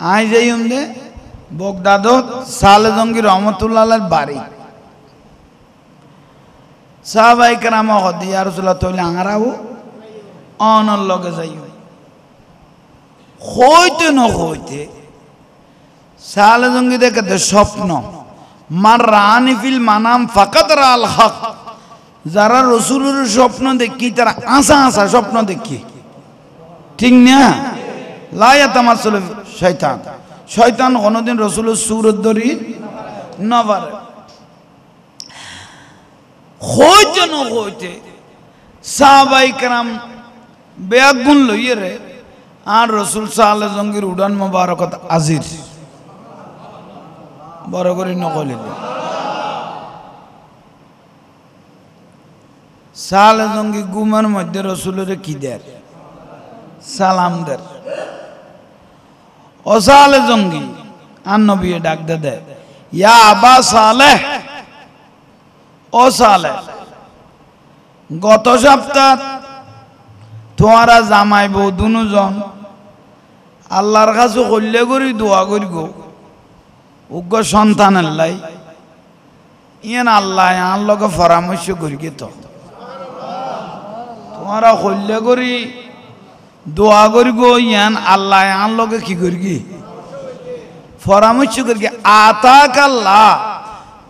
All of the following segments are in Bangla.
আই যাই দে বগদাদত সালে জঙ্গি রহমতুল্লাহর বাড়ি সাহাবাই কেরাম হদি ইয়া রাসূলুল্লাহ তইলে আরাও অনর লগে যাই হইতে ন হইতে সালে জঙ্গি দেখে স্বপ্ন মার রানি ফিল মানাম ফাকাত রাল হক যারা রাসূলের স্বপ্ন দেখি তারা আশা আশা স্বপ্ন দেখি ঠিক না লা ইয়াতামাসসাল শয়তান শয়তান কোনদিন রাসূলের সুরত ধরি না পারে হইতে ন হইতে সাহাবাই কেরাম বেয়াগুন লইয়ে রে আর রাসূল সাল্লাল্লাহু আলাইহি জঙ্গির উড়ান মোবারকত আজির বড় করে নকলিল সালে জঙ্গি গুমার মধ্যে রাসূলের কি দেয় সালাম দেয় ও সালে জঙ্গি আর নবী ডাক দে ইয়া আবা সালেহ ও সালেহ গত সপ্তাহ তোমরা জামাই বউ দুজন আল্লাহর কাছে কল্লে করি দোয়া করি গো উগ্র সন্তানের লাই ইয়ান আল্লাহ আন লগে পরামর্শ করি তো তোমরা কল্লে করি দোয়া করি গো ইয়ান আল্লাহ আন লগে কি করি পরামর্শ করি আতাক আল্লাহ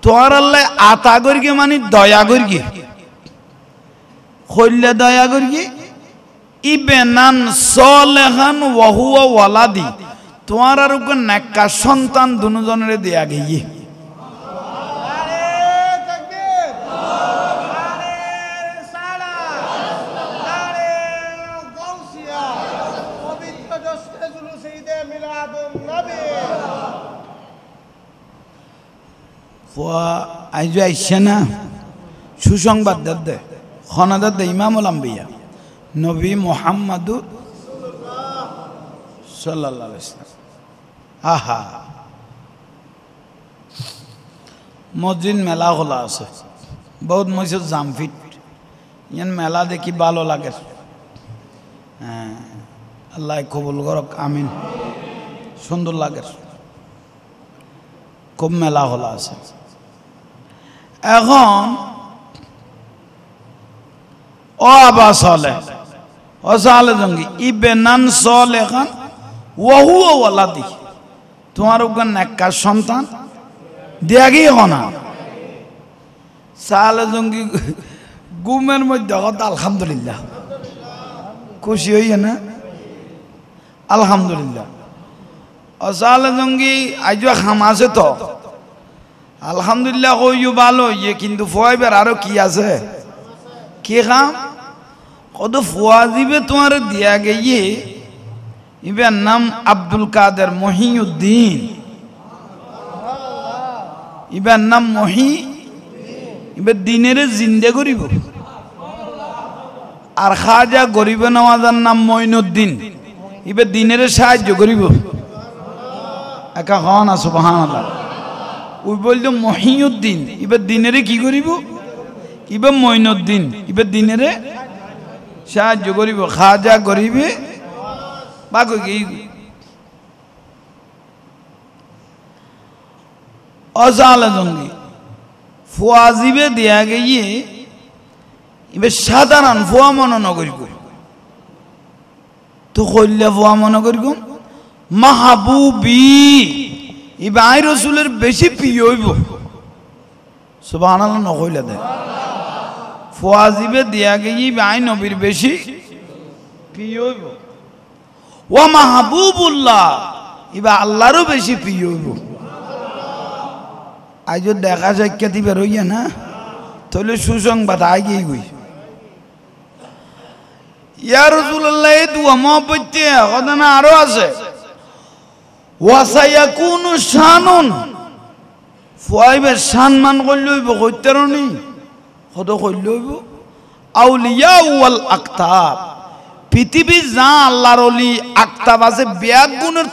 তোমার আল্লাহ আতা করি মানে দয়া করি কল্লে দয়া করি ইবেনান সলেহান ওয়াহুয়া ওয়ালাদি তোমার আর উপর নেকা সন্তান দুজনের দেয়া গিয়ে আইজ আইসে না সুসংবাদ দে খনাদার দে ইমামুল আম্বিয়া নবী মুহাম্মাদুর সাল্লাল্লাহু আলাইহি ওয়াসাল্লাম আহা মসজিদ মেলা খোলা আছে বহুত মসজিদ জামফিট ইয়ান মেলা দেখি ভালো লাগে হ্যাঁ আল্লাহ কবুল করক আমিন সুন্দর লাগে খুব মেলা খোলা আছে এখন ও আবা সালেহ ও সালে জঙ্গি ইবেনান সালেহান ওয়াহুয়া ওয়ালাদি তোমার উপর নেকা সন্তান দেয়া গিয়ে না সালে জঙ্গি গুমের মধ্যে কথা আলহামদুলিল্লাহ খুশি হইয়া না আলহামদুলিল্লাহ ও সালে জঙ্গি আজ খাম আছে তো আলহামদুলিল্লাহ কইও ভালো ইয়ে কিন্তু ফুয়াইবার আরো কি আছে কি খাম কত ফুয়া দিবে তোমার দিয়া গিয়ে ইবার নাম আব্দুল কাদের মহিউদ্দিন ইবার নাম এবার দিনের জিন্দে করিব আর খাজা গরিব নওয়াজার নাম মঈনুদ্দিন এবার দিনের সাহায্য করিব একা হন না সুবহানাল্লাহ ওই বলতো মহিউদ্দিন এবার দিনের কি করিব এবার মঈনুদ্দিন এবার দিনের সাহায্য করিব খাজা গরিবে বাকি কি অজালা জঙ্গি ফুয়াজিবে দেয়া গিয়ে এবার সাধারণ ফুয়া মনে নগরী তো কইলে ফুয়া মনে করি মাহবুবি এবার আই রসুলের বেশি প্রিয় হইব সুবহানাল্লাহ নকইলে দে ফুয়াজিবে দেয়া গিয়ে আই নবীর বেশি প্রিয় হইব ও মাহবুবুল্লাহ এবার আল্লাহরও বেশি প্রিয় হইব আজ দেখা সাক্ষাৎ বের হইয়া না তাহলে সুসংবাদ আগেই গই ইয়া রাসূলুল্লাহ এই দুয়া মহব্বতে কথা না আরো আছে ওয়াসায়াকুনু শানুন ফুয়াইবের সম্মান করলে হইব কইতারনি কত কইলে হইব আউলিয়া ওয়াল আকতাব পৃথিবী যা আল্লাহর ওলি আকতাব আছে বেয়াদ গুণের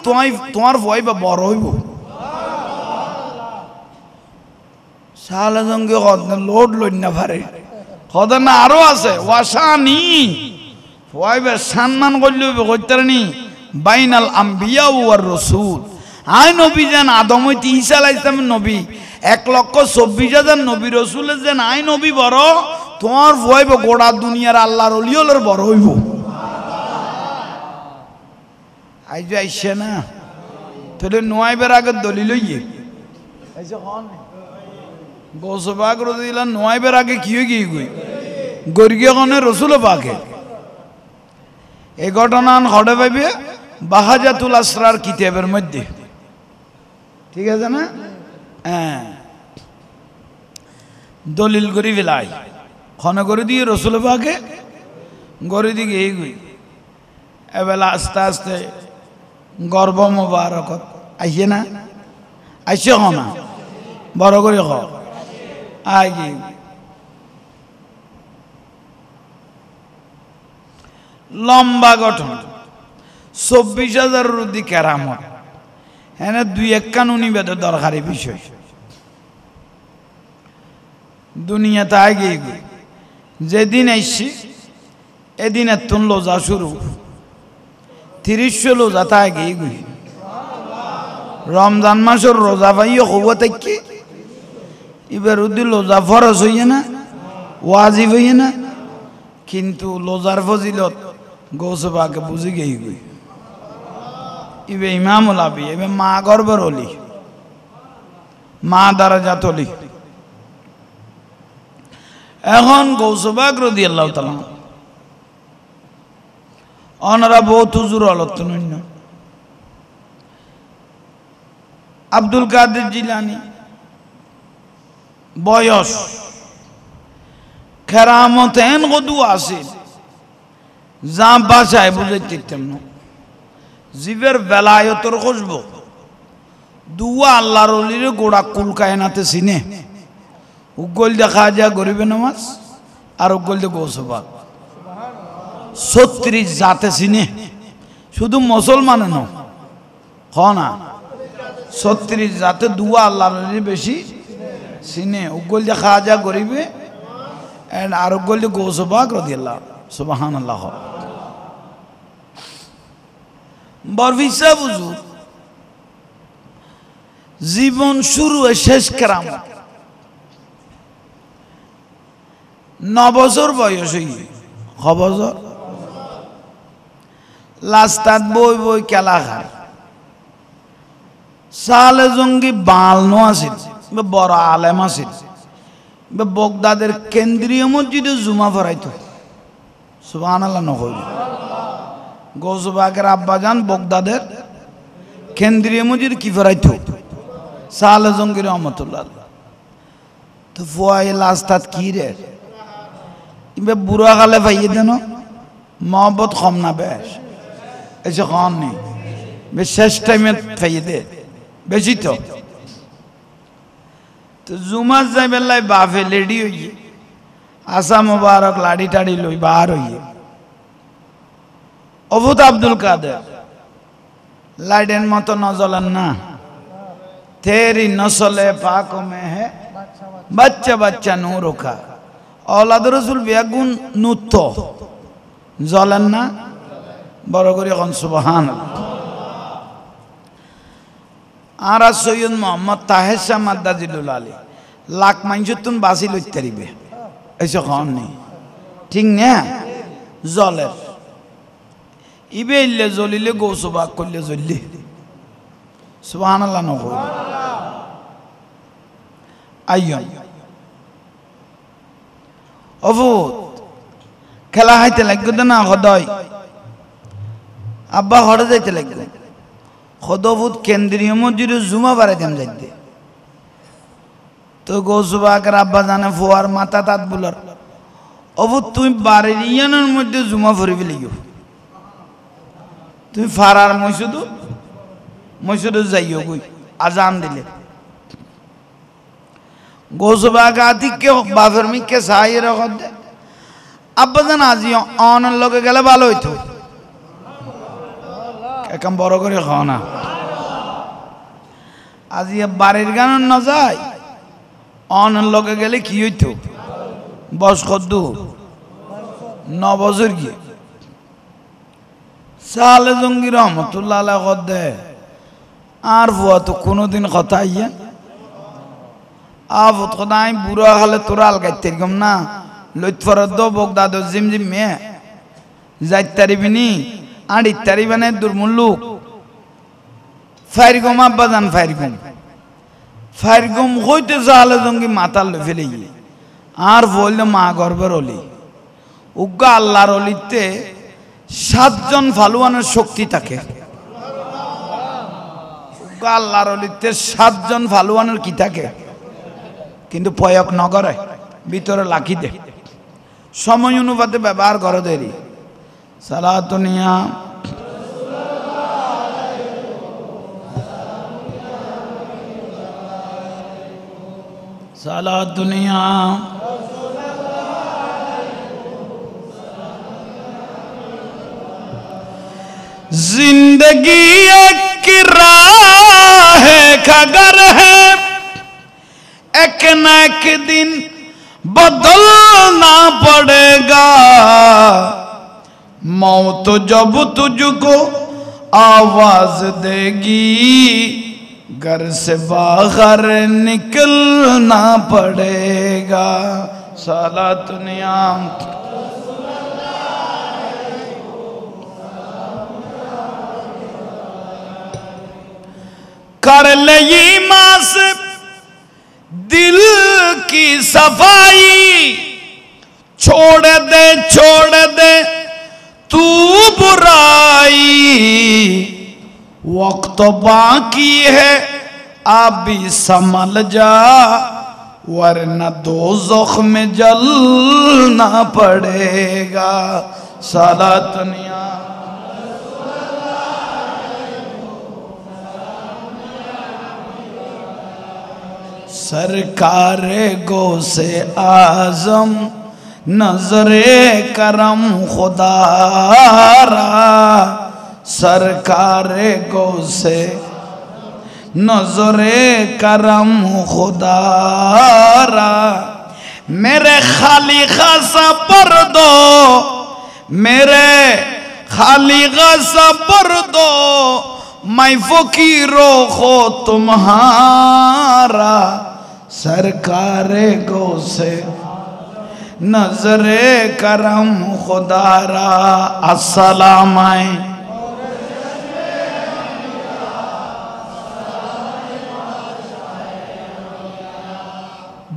তোমার ফুয়াইবা বড় হইব সালে জঙ্গি লোড লইন না পারে কথা না আরো আছে ওয়াসানি ফুয়াইবে সম্মান করলে হইব কইতারনি বাইনাল আম্বিয়া ওয়ার রাসূল আই নবী যেন আদম হইতে ঈসা আলাইহিস সালামের নবী 1,24,000 নবী রাসূলের যেন আই নবী বড় তোমার ভয়ব গোটা দুনিয়ার আল্লাহর ওলি হলোর বড় হইব আইজ আইছে না তাহলে নোয়াইবের আগে দলিল হইয়ে আইছে কোন গোসবাগ রাদিয়াল্লাহু নোয়াইবের আগে কি হই গই গর্গিয়া কোনে রাসূল পাকে এই ঘটনা ঘটে পাইবে বাহাজাতুল আসরার কিতাবের মধ্যে ঠিক আছে না হ্যাঁ দলিল করি ফেলাই ক্ষণ করে দিয়ে রসুল পাকে গড়ে দিকে এই গই এবেলা আস্তে আস্তে গর্ব মোবারক আইসে না আইসে হ না বড় করে হ আই কি লম্বা গঠন 24,000 রুদি কেরামত হ্যাঁ 2-1 কানুনি বেদের দরকারি বিষয় দুনিয়াতে আগে যেদিন আইসি এদিন এত লোজা শুরু 30 লোজা তা আগে রমজান মাসের রোজা পাইও হবো থেকে এবার উদ্দি লোজা ফরজ হইয়ে না ওয়াজিব হইয়ে না কিন্তু লোজার ফজিলত গৌসবাকে বুঝি গেই গই ইবে ইমামুল আবি এবে মা গর্বের অলি মা দারাজাত অলি এখন গৌসবাগ রাদিয়াল্লাহু তাআলা অনরা বহুত হুজুর আলোত নইন আব্দুল কাদের জিলানী বয়স কেরামতেন গদু আছে যা বাসায় বুঝাইতে না জীবের বেলায়তর খুশব দুয়া আল্লাহর ওলির গোড়া কুল কায়নাতে চিনে উগল দেখা যায় গরিবে নামাজ আর উগল দে গৌসবাগ 36 জাতে চিনে শুধু মুসলমানে ন হ না 36 জাতে দুয়া আল্লাহর ওলির বেশি চিনে উগল দেখা যায় গরিবে আর উগল দে গৌসবাগ রাদিয়াল্লাহু সুবহানাল্লাহ বরফিসা হুজুর জীবন শুরু শেষ কেরামত 9 বছর বয়স হই বছর লাস্তাত বই বই কেলাঘার সালে জঙ্গি বালনো আছিল বড় আলেম আছিল বগদাদের কেন্দ্রীয় মসজিদে জুমা ফরাইতো সুবহানাল্লাহ নকইল গৌসবাগের আব্বাজান বগদাদের কেন্দ্রীয় মসজিদ কি ফরাইতো সালে জঙ্গি রহমতুল্লাহ তো ফুয়াই লাস্তাত কি রে ইবে বুড়া কালে পাইয়ে দেন মহব্বত কম না বেশ এসে কম নেই বেশ শেষ টাইমে পাইয়ে দে বেশি তো জুমার যাই বেলায় বাফে লেডি হইয়ে আসা মুবারক লাড়ি টাড়ি লই বার হইয়ে অবুত আব্দুল কাদের লাইডের মতো নজলেন না তেরি নসলে পাক মে হে বাচ্চা বাচ্চা নূর কা औलाद रसूल बेगुन नुत्तो জ্বলেন না বড় করে এখন সুবহানাল্লাহ আর সৈয়দ মোহাম্মদ তাহের শাহ মাদ্দাজিলুল আলী লাখ মাইনসুতুন বাসি লইতে পারিবে এসে খন নেই ঠিক না জলের ইবে ইল্লে জ্বলিলে গৌসবাগ করলে জ্বললে সুবহানাল্লাহ নকই আইয়ন অভূত খেলা হাইতে লাগবে না হদয় আব্বা হরে যাইতে লাগবে হদভূত কেন্দ্রীয় মসজিদে জুমা বাড়াইতাম যাইতে তো গৌসবাগের আব্বা জানে ফোয়ার মাথা তাত বুলার অভূত তুমি বাড়ির ইয়ানের মধ্যে জুমা ফরিবে লিগো তুমি ফারার মসজিদে যাইও গই আজান দিলে গৌসবাগ আতিকে বাফের মিকে সাইয়ের দে আব্বা জান আজি অনের লগে গেলে ভালো হইতো একদম বড় করে খাও না আজি বাড়ির গান না যায় অনের লগে গেলে কি হইতো বস কদ্দু 9 বছর গিয়ে সালে জঙ্গি রহমতুল্লাহ আলাইহি কদে আর বুয়া তো কোনোদিন কথা আইয়া আবত খদাই বুড়া হলে তোরা আলগাইতে গম না লইতফর দো বগদাদ জিমজিম মে যাইতারিবিনি আর ইত্তারিবানে দুর্মুল্লুক ফাইরগম আব্বা জান ফাইরগম হইতে সালে জঙ্গি মাথা লই ফেলে আর বললে মা গর্বের অলি উগ্গা আল্লাহর অলিতে 7 জন ফালুয়ানের শক্তি থাকে উগ্গা আল্লাহর অলিতে 7 জন ফালুয়ানের কি থাকে কিন্তু প্রয়োগ নগরে ভিতরে লাখি দে সময় অনুপাতে ব্যবহার করে দেরি সালাতুনিয়া সালাতুনিয়া जिंदगी एक राह है खगर है एक न एक दिन बदलना पड़ेगा मौत जब तुझको आवाज देगी घर से बाहर निकलना पड़ेगा सालातुनिया कर ले ईमान से दिल की सफाई छोड़ दे तू बुराई वक्त बाकी है अभी संभल जा वरना दोज़ख में जलना पड़ेगा सालातनिया सरकारे गो से आजम नजरे करम खुदारा सरकारे गो से नजरे करम खुदारा मेरे खालिका सबर दो मेरे खालिका सबर दो मैं फकीरो खो तुम्हारा सरकारे गो से नजरे करम खुदारा अस्सलाम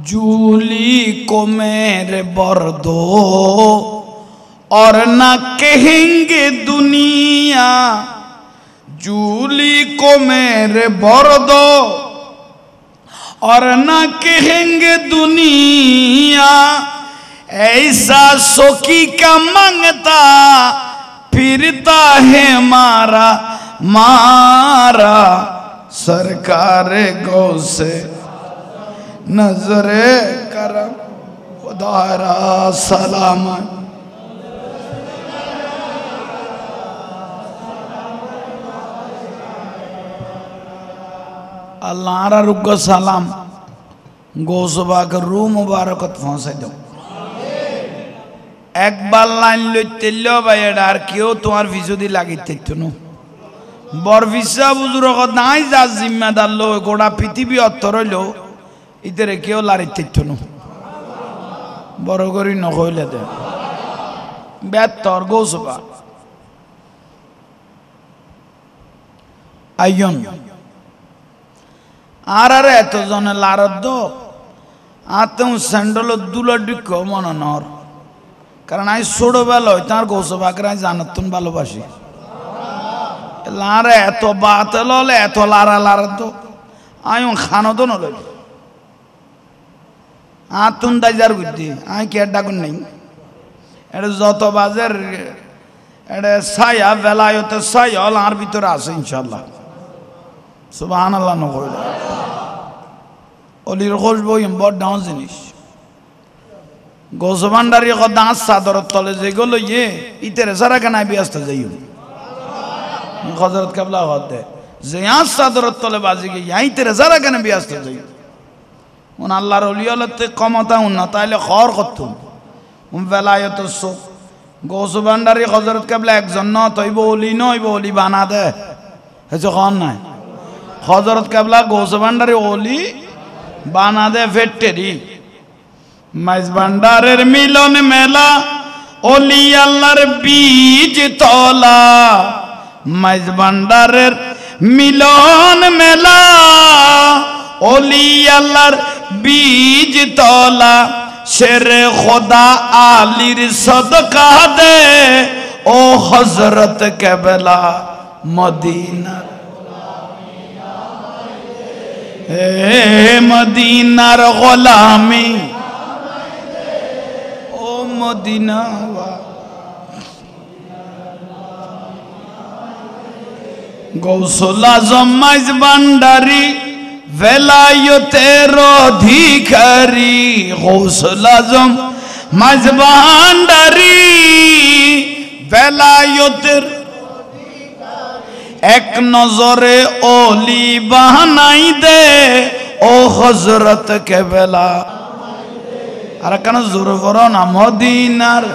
जूली को मेरे बर दो और न कहेंगे दुनिया जूली को मेरे बर दो और न कहेंगे दुनिया ऐसा सखी का मांगता फिरता है मारा मारा सरकार गौ से नजरे करम खुदारा सलाम अल्लाह रुक सलाम गोसबा के रू मुबारकत पहुँचे दो एक बार लाइन लैते भाई और क्यों तुम्हार विशुद्धि लगी बर विशा बुजुर नाई जा जिम्मेदार लो गोड़ा पृथ्वी अत्तर लो इधर क्यों लारी बड़ करी नकले दे बेहतर गोसबा आयन आरे एत जने लारद आते सैंडल दुला डिक मन नर कारण आई छोड़ो बेल तार गौसबाके आई जानतन भालोबासी लारे एत बात लले एत लारा लारद आई खानो तो नल आतुन दाइजार बुद्धि आई के डाकुन नहीं এটা যত বাজের এটা ছায়া বেলায়তে ছায়া আর ভিতরে আছে ইনশাআল্লাহ সুবহানাল্লাহ নকইলা অলির খুশবু বড় ডাউন জিনিস গোসবান্ডারি কথা চাদর তলে যেগুলো ইতেরে সারা কেন ব্যস্ত যাইও হযরত কেবলা হতে যে চাদর তলে বাজি গিয়ে ইতেরে সারা কেন ব্যস্ত যাইও উন আল্লাহর ওলি হলতে ক্ষমতা উন্নত তাইলে খর করতুম বেলায়ত সুখ গৌস ভান্ডারি হযরত কেবলা একজন ন তৈব ওলি নইব ওলি বানা দে হেছো খন নাই হযরত কেবলা গৌস ভান্ডারি ওলি বানা দে ফেট্টেরি মাইজ ভান্ডারের মিলন মেলা ওলি আল্লাহর বীজ তলা মাইজ ভান্ডারের মিলন মেলা ওলি আল্লাহর বীজ তলা শেরে খোদা আলীর সদকা দে ও হযরত কেবলা মদিনা মদিনার গোলামি ও মদিনা গৌসুল আজম মাইজ ভান্ডারি velayতের অধিকারী গৌসুল আজম মাইজ ভান্ডারি velayতের এক নজরে ওলি বানাই দে ও হযরত কেবলা আর কেন জোর করো না মদিনার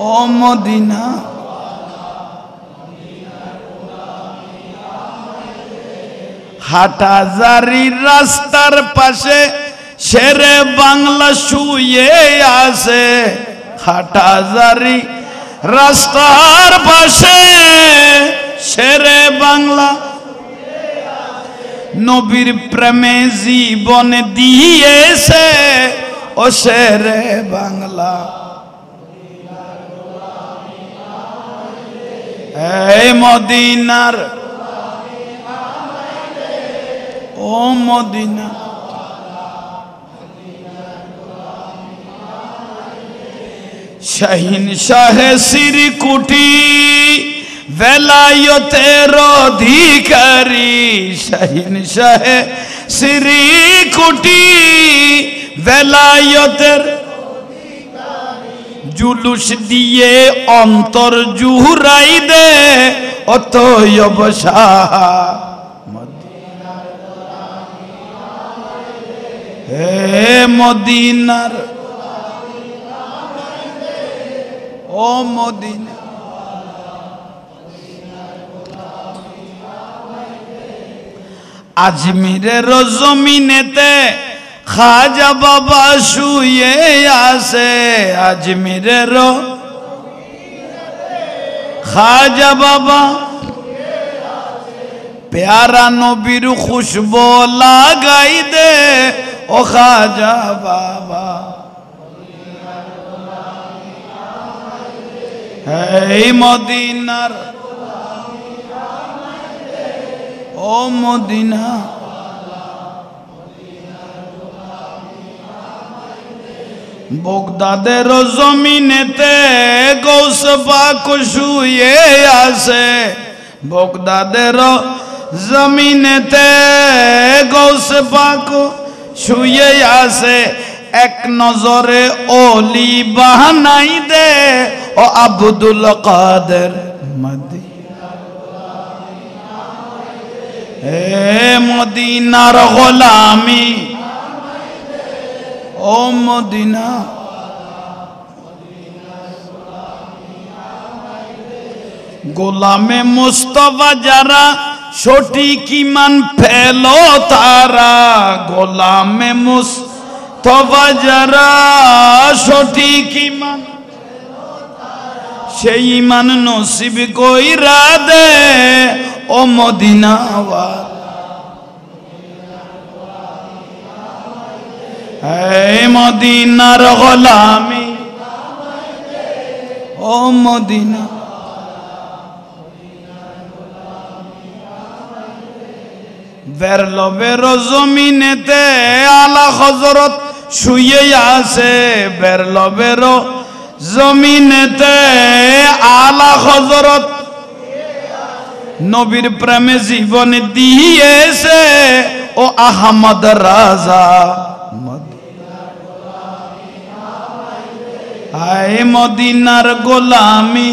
ও মদিনা হাটহাজারীর রাস্তার পাশে শেরে বাংলা শুয়ে আছে হাটহাজারী রাস্তার পাশে শেরে বাংলা নবীর প্রেমে জীবন দিয়েছে ও শেরে বাংলা এই মদিনার ও মদিনা শাহিন শাহে শ্রীকুটি velayতের অধিকারী শাহিন শাহে শ্রীকুটি velayতের জুলুস দিয়ে অন্তর জুহুরাই দে অতএব শাহ হে মদিনার ও মদিনা আজমিরের জমিনেতে খাজা বাবা শুয়ে আছে আজমিরের খাজা বাবা প্যারা নবীর খুশবু লাগাই দে ও খাজা বাবা এই মদিনার ও মদিনা বগদাদের জমিনেতে গৌস পাক শুয়ে আছে বগদাদের জমিনেতে গৌস পাক শুয়ে আছে এক নজরে ওলি বানাই দে ও আব্দুল কাদের হে মদিনার গোলামি ও মদিনা গোলামে মুস্তাফা যারা সঠিক ঈমান ফেলো তারা গোলামে মুস্তাফা যারা সঠিক ঈমান সেই ঈমান নসিব কইরা দে ও মদিনা এই মদিনার গোলামি ও মদিনা বেরলো বেরো জমিনেতে আলা হযরত শুয়ে আছে বেরলো বেরো জমিনেতে আলা হযরত নবীর প্রেমে জীবন দিয়েছে ও আহমদ রাজা আয় মদিনার গোলামি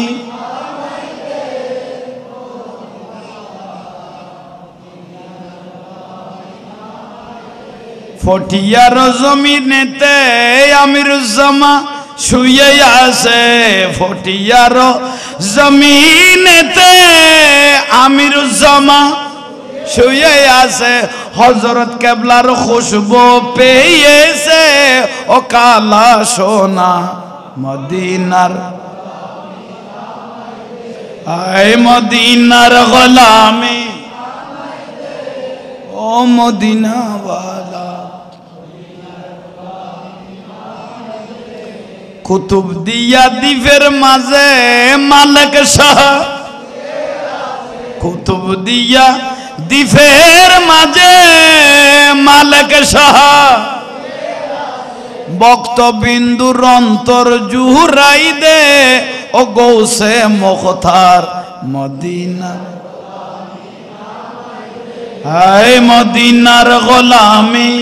ফটিয়ার জমিনেতে আমিরুজ্জামান শুয়ে আছে ফটিয়ার জমিনেতে আমিরুজ্জামান শুয়ে আছে হযরত কেবলার খুশবু পেয়েছে ও কালা সোনা মদিনার আয় মদিনার গোলামি ও মদিনা ওয়ালা কুতুব দিয়া দ্বীপের মাঝে মালিক শাহ কুতুব দিয়া দ্বীপের মাঝে মালিক শাহ বক্তবিন্দুর অন্তর জুহুরাই দে ও গৌসে মুখতার মদিনা আয় মদিনার গোলামি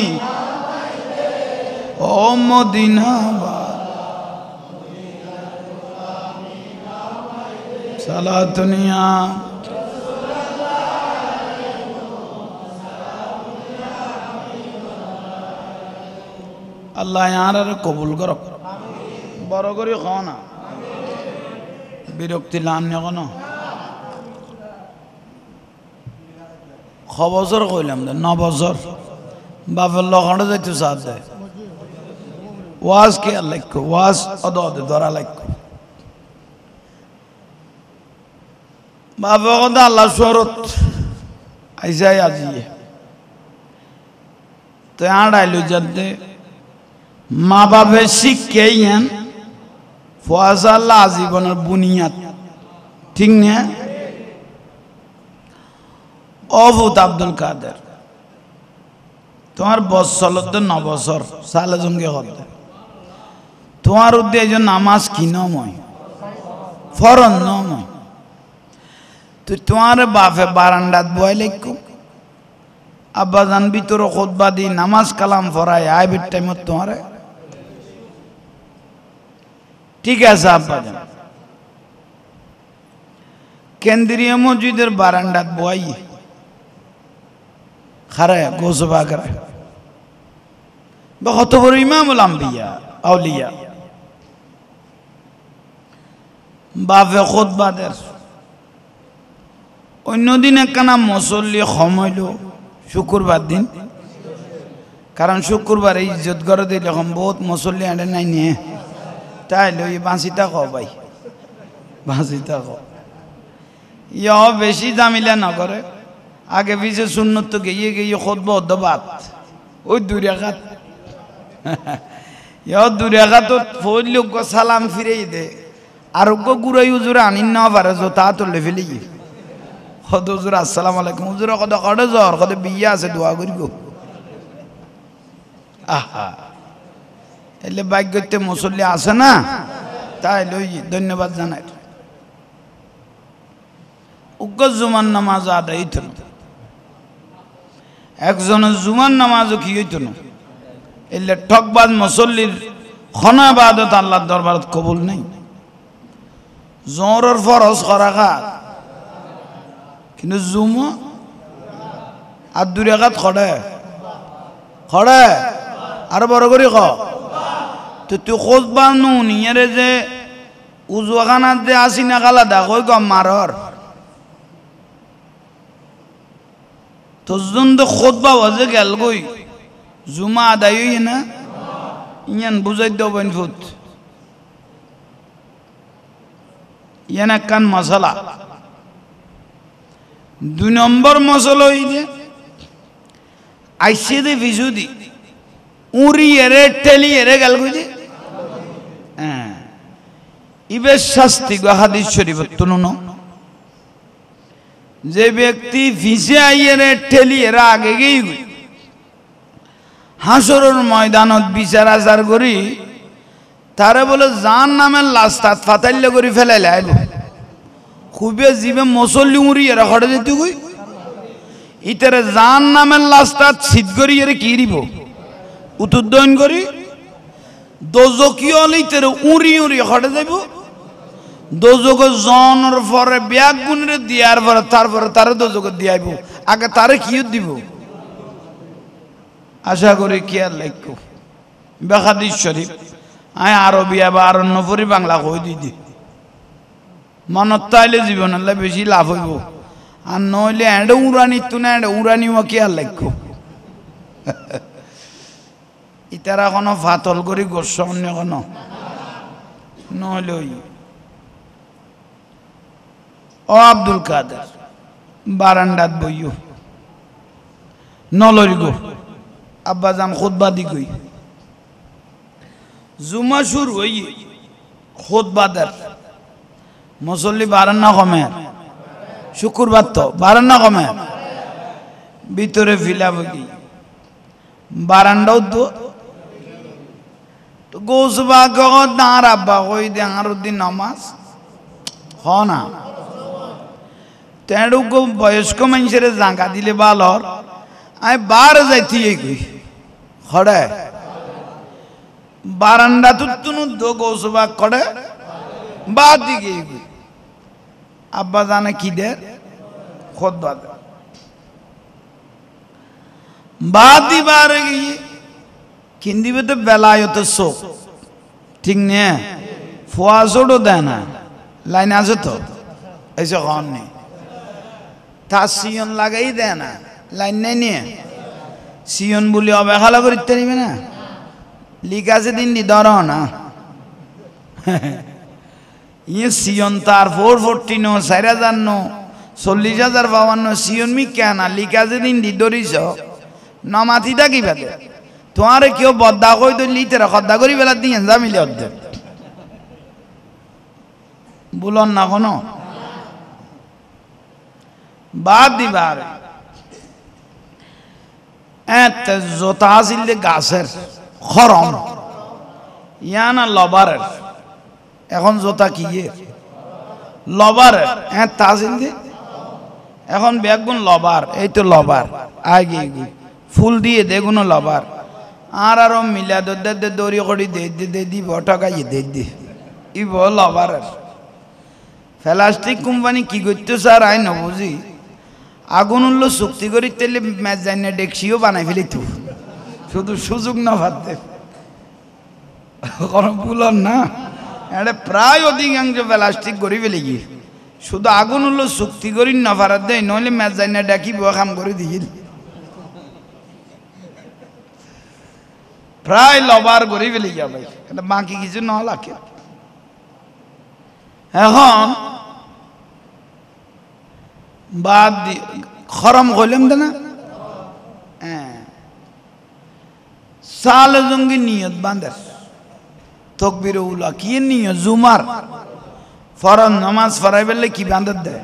ও মদিনা সালাতুনিয়া আল্লাহ ইয়ার কবুল করক বড় করে খাও না বিরক্তি লান এখন বছর কইলাম 9 বছর বাপের লখন্ড যাইতে সাথ দেয় ওয়াজ কে লাইক ওয়াজ অদ ধরা লাইক বাবা কথা আল্লাহ শরত আইসাই আজিয়ে তো আড়াইলো যাতে মা বাপে শিক্ষেন ফোয়াজ আল্লাহ জীবনের বুনিয়াদ ঠিক না অভূত আব্দুল কাদের তোমার বৎসল 9 বছর সালে জঙ্গে হতে তোমার উদ্দেশ্য নামাজ কি নময় ফরজ নময় তো তোমার বাপে বারান্দাত বয় লিখো আব্বা জান ভিতর খুতবা দি নামাজ কালাম পড়ায় আইবির টাইমত তোমার ঠিক আছে আব্বা জান কেন্দ্রীয় মসজিদের বারান্দাত বয় খারে গোসবা করে বহুত বড় ইমামুল আম্বিয়া আউলিয়া বাপে খুতবা দেয় অন্যদিন একখানা মুসল্লি সমইল শুক্রবার দিন কারণ শুক্রবার ইজ্জত করে দিলে এখন বহুত মুসল্লি আনে নাই নিয়ে তাই লই বাঁচিতা কো ভাই বাঁচিতা কো ইয়া বেশি জামিলা না করে আগে পিছে সুন্নত তো গিয়ে গিয়ে খুতবা অদ্যবাত ওই 2 রাকাত ইয়া 2 রাকাত পড়লে গো সালাম ফিরেই দে আর গো গুরাই হুজুর আনিন না পারে জোতা তুলে ফেলি হদ হুজুর আসসালামু আলাইকুম হুজুর কত কড়ে জর কত বিয়া আছে দোয়া করিব আহা এলে ভাগ্যতে মুসল্লি আছে না তাই লই ধন্যবাদ জানাই উগ্র জুমার নামাজ আদায় হইত না একজনের জুমার নামাজও কি হইত না এলে ঠকবাজ মুসল্লির খনা ইবাদত আল্লাহর দরবারত কবুল নাই জোহরের ফরজ করা খাত কিন্তু জুমা আর 2 রাকাত খড়ে আর বড় করে ক তো তুই খুতবা নুনিয়ারে যে উজুখানাত যে আসি না কালা দেখো গম মারর তো জন তো খুতবা বাজে গেল গই জুমা আদায় হই না ইয়ান বুঝাই দাও বেন ফুট ইয়ান একখান মশলা 2 নম্বর মশলা হই যে আইসে দে বিজুদি উড়ি এরে টেলি এরে গেল গই যে হ্যাঁ ইবে শাস্তি গো হাদিস শরীফত তুনুনো যে ব্যক্তি ভিসে আইরে ঠেলি এরা আগে গেই হাসরের ময়দানত বিচার আচার করি তারে বলে জান নামের লাস্তাত ফাতাইলে করি ফেলাইলে আইব খুবে জিবে মুসল্লি উড়ি এরা হড়ে যেতে গই ইতারে জান নামের লাস্তাত সিদ্ধ করি এরে কি দিব উতুদ্দয়ন করি দোজকীয় ইতারে উড়ি উড়ি হড়ে যাইব দোজক জনের পরে ব্যাগ গুণরে দিয়ার পরে তারপরে তারে দোজক দিয়াইব আগে তারে কি দিব আশা করি কি আর লাইক বেহাদিস শরীফ আয় আরবি আবার অন্য পরি বাংলা কই দিদি মনত তাইলে জীবন আল্লাহ বেশি লাভ হইব আর নইলে এঁড়ে উড়ানি তো না এঁড়ে উড়ানি কি আর লাগবো ইতারা কোনো ফাতল করি গোস্ব অন্য কোনো নইলে ওই ও আব্দুল কাদের বারান্দাত বইও নলরি গো আব্বা জাম খুতবা দি গই জুমা শুরু হই খুতবাদার মুসল্লি বারান্না কমে শুক্রবার তো বারান্না কমে ভিতরে ফিলাব কি বারান্দাও তো গোসবা গত দাঁড় আব্বা কই দে আর দিন নামাজ হ না তেড়ুকো বয়স্ক মানুষের জাঁকা দিলে বালর আই বার যাইতি কই খড়ে বারান্দা তুতুনু দো গোসবা করে বাদ দিকে কই আব্বা জানে কি দে খুতবা দে বাদ দিবার গিয়ে কিন্দিবে তো বেলায়ত শোক ঠিক নে ফোয়াজোড়ও দেয় না লাইন আছে তো এসে কন নেই তার সিয়ন লাগাই দেয় না লাইন নেই নিয়ে সিয়ন বলি অবহেলা করতে নিবে না লিখ আছে দিন দি ধর না ইয়ে সিয়ন তার 440 নো 4000 নো 40,052 সিয়ন মি কেন লিখ আছে দিন দি ধরিস নমাতি থাকি বেদে তোমার কেউ বদ্দা কই তো লিতে খদ্দা করি বেলা দিয়ে যা মিলে অর্ধেক বলন না কোনো বাদ দিবার এত জোতা আসিল গাছের খরম ইয়া না লবারের এখন জোতা কি লবারের হ্যাঁ তাজিল দি এখন বেগুন লবার এই তো লবার আগে ফুল দিয়ে দেগুন লবার আর আরো মিলা দে দড়ি করি দে দি বটকাই দে ই বল লবারের প্লাস্টিক কোম্পানি কি করতে স্যার আই ন বুঝি আগুন উল্লো চুক্তি করি তেলে ম্যাচ যাই না ডেকসিও বানাই ফেলি তু শুধু সুযোগ না ভাবতে কোনো ভুলন না এটা প্রায় অধিকাংশ প্লাস্টিক করি ফেলে গিয়ে শুধু আগুন উল্লো চুক্তি করি না ফারাত দেয় নইলে ম্যাচ যাই না ডাকিব কাম করে দিল প্রায় লবার করি ফেলে গিয়া ভাই এটা বাকি কিছু ন লাগে এখন বাদ দি খরম কইলাম না সাল জঙ্গি নিয়ত বাঁধে তকবির উলা কি নিয়ত জুমার ফরজ নামাজ ফরাই বেলে কি বাঁধে দেয়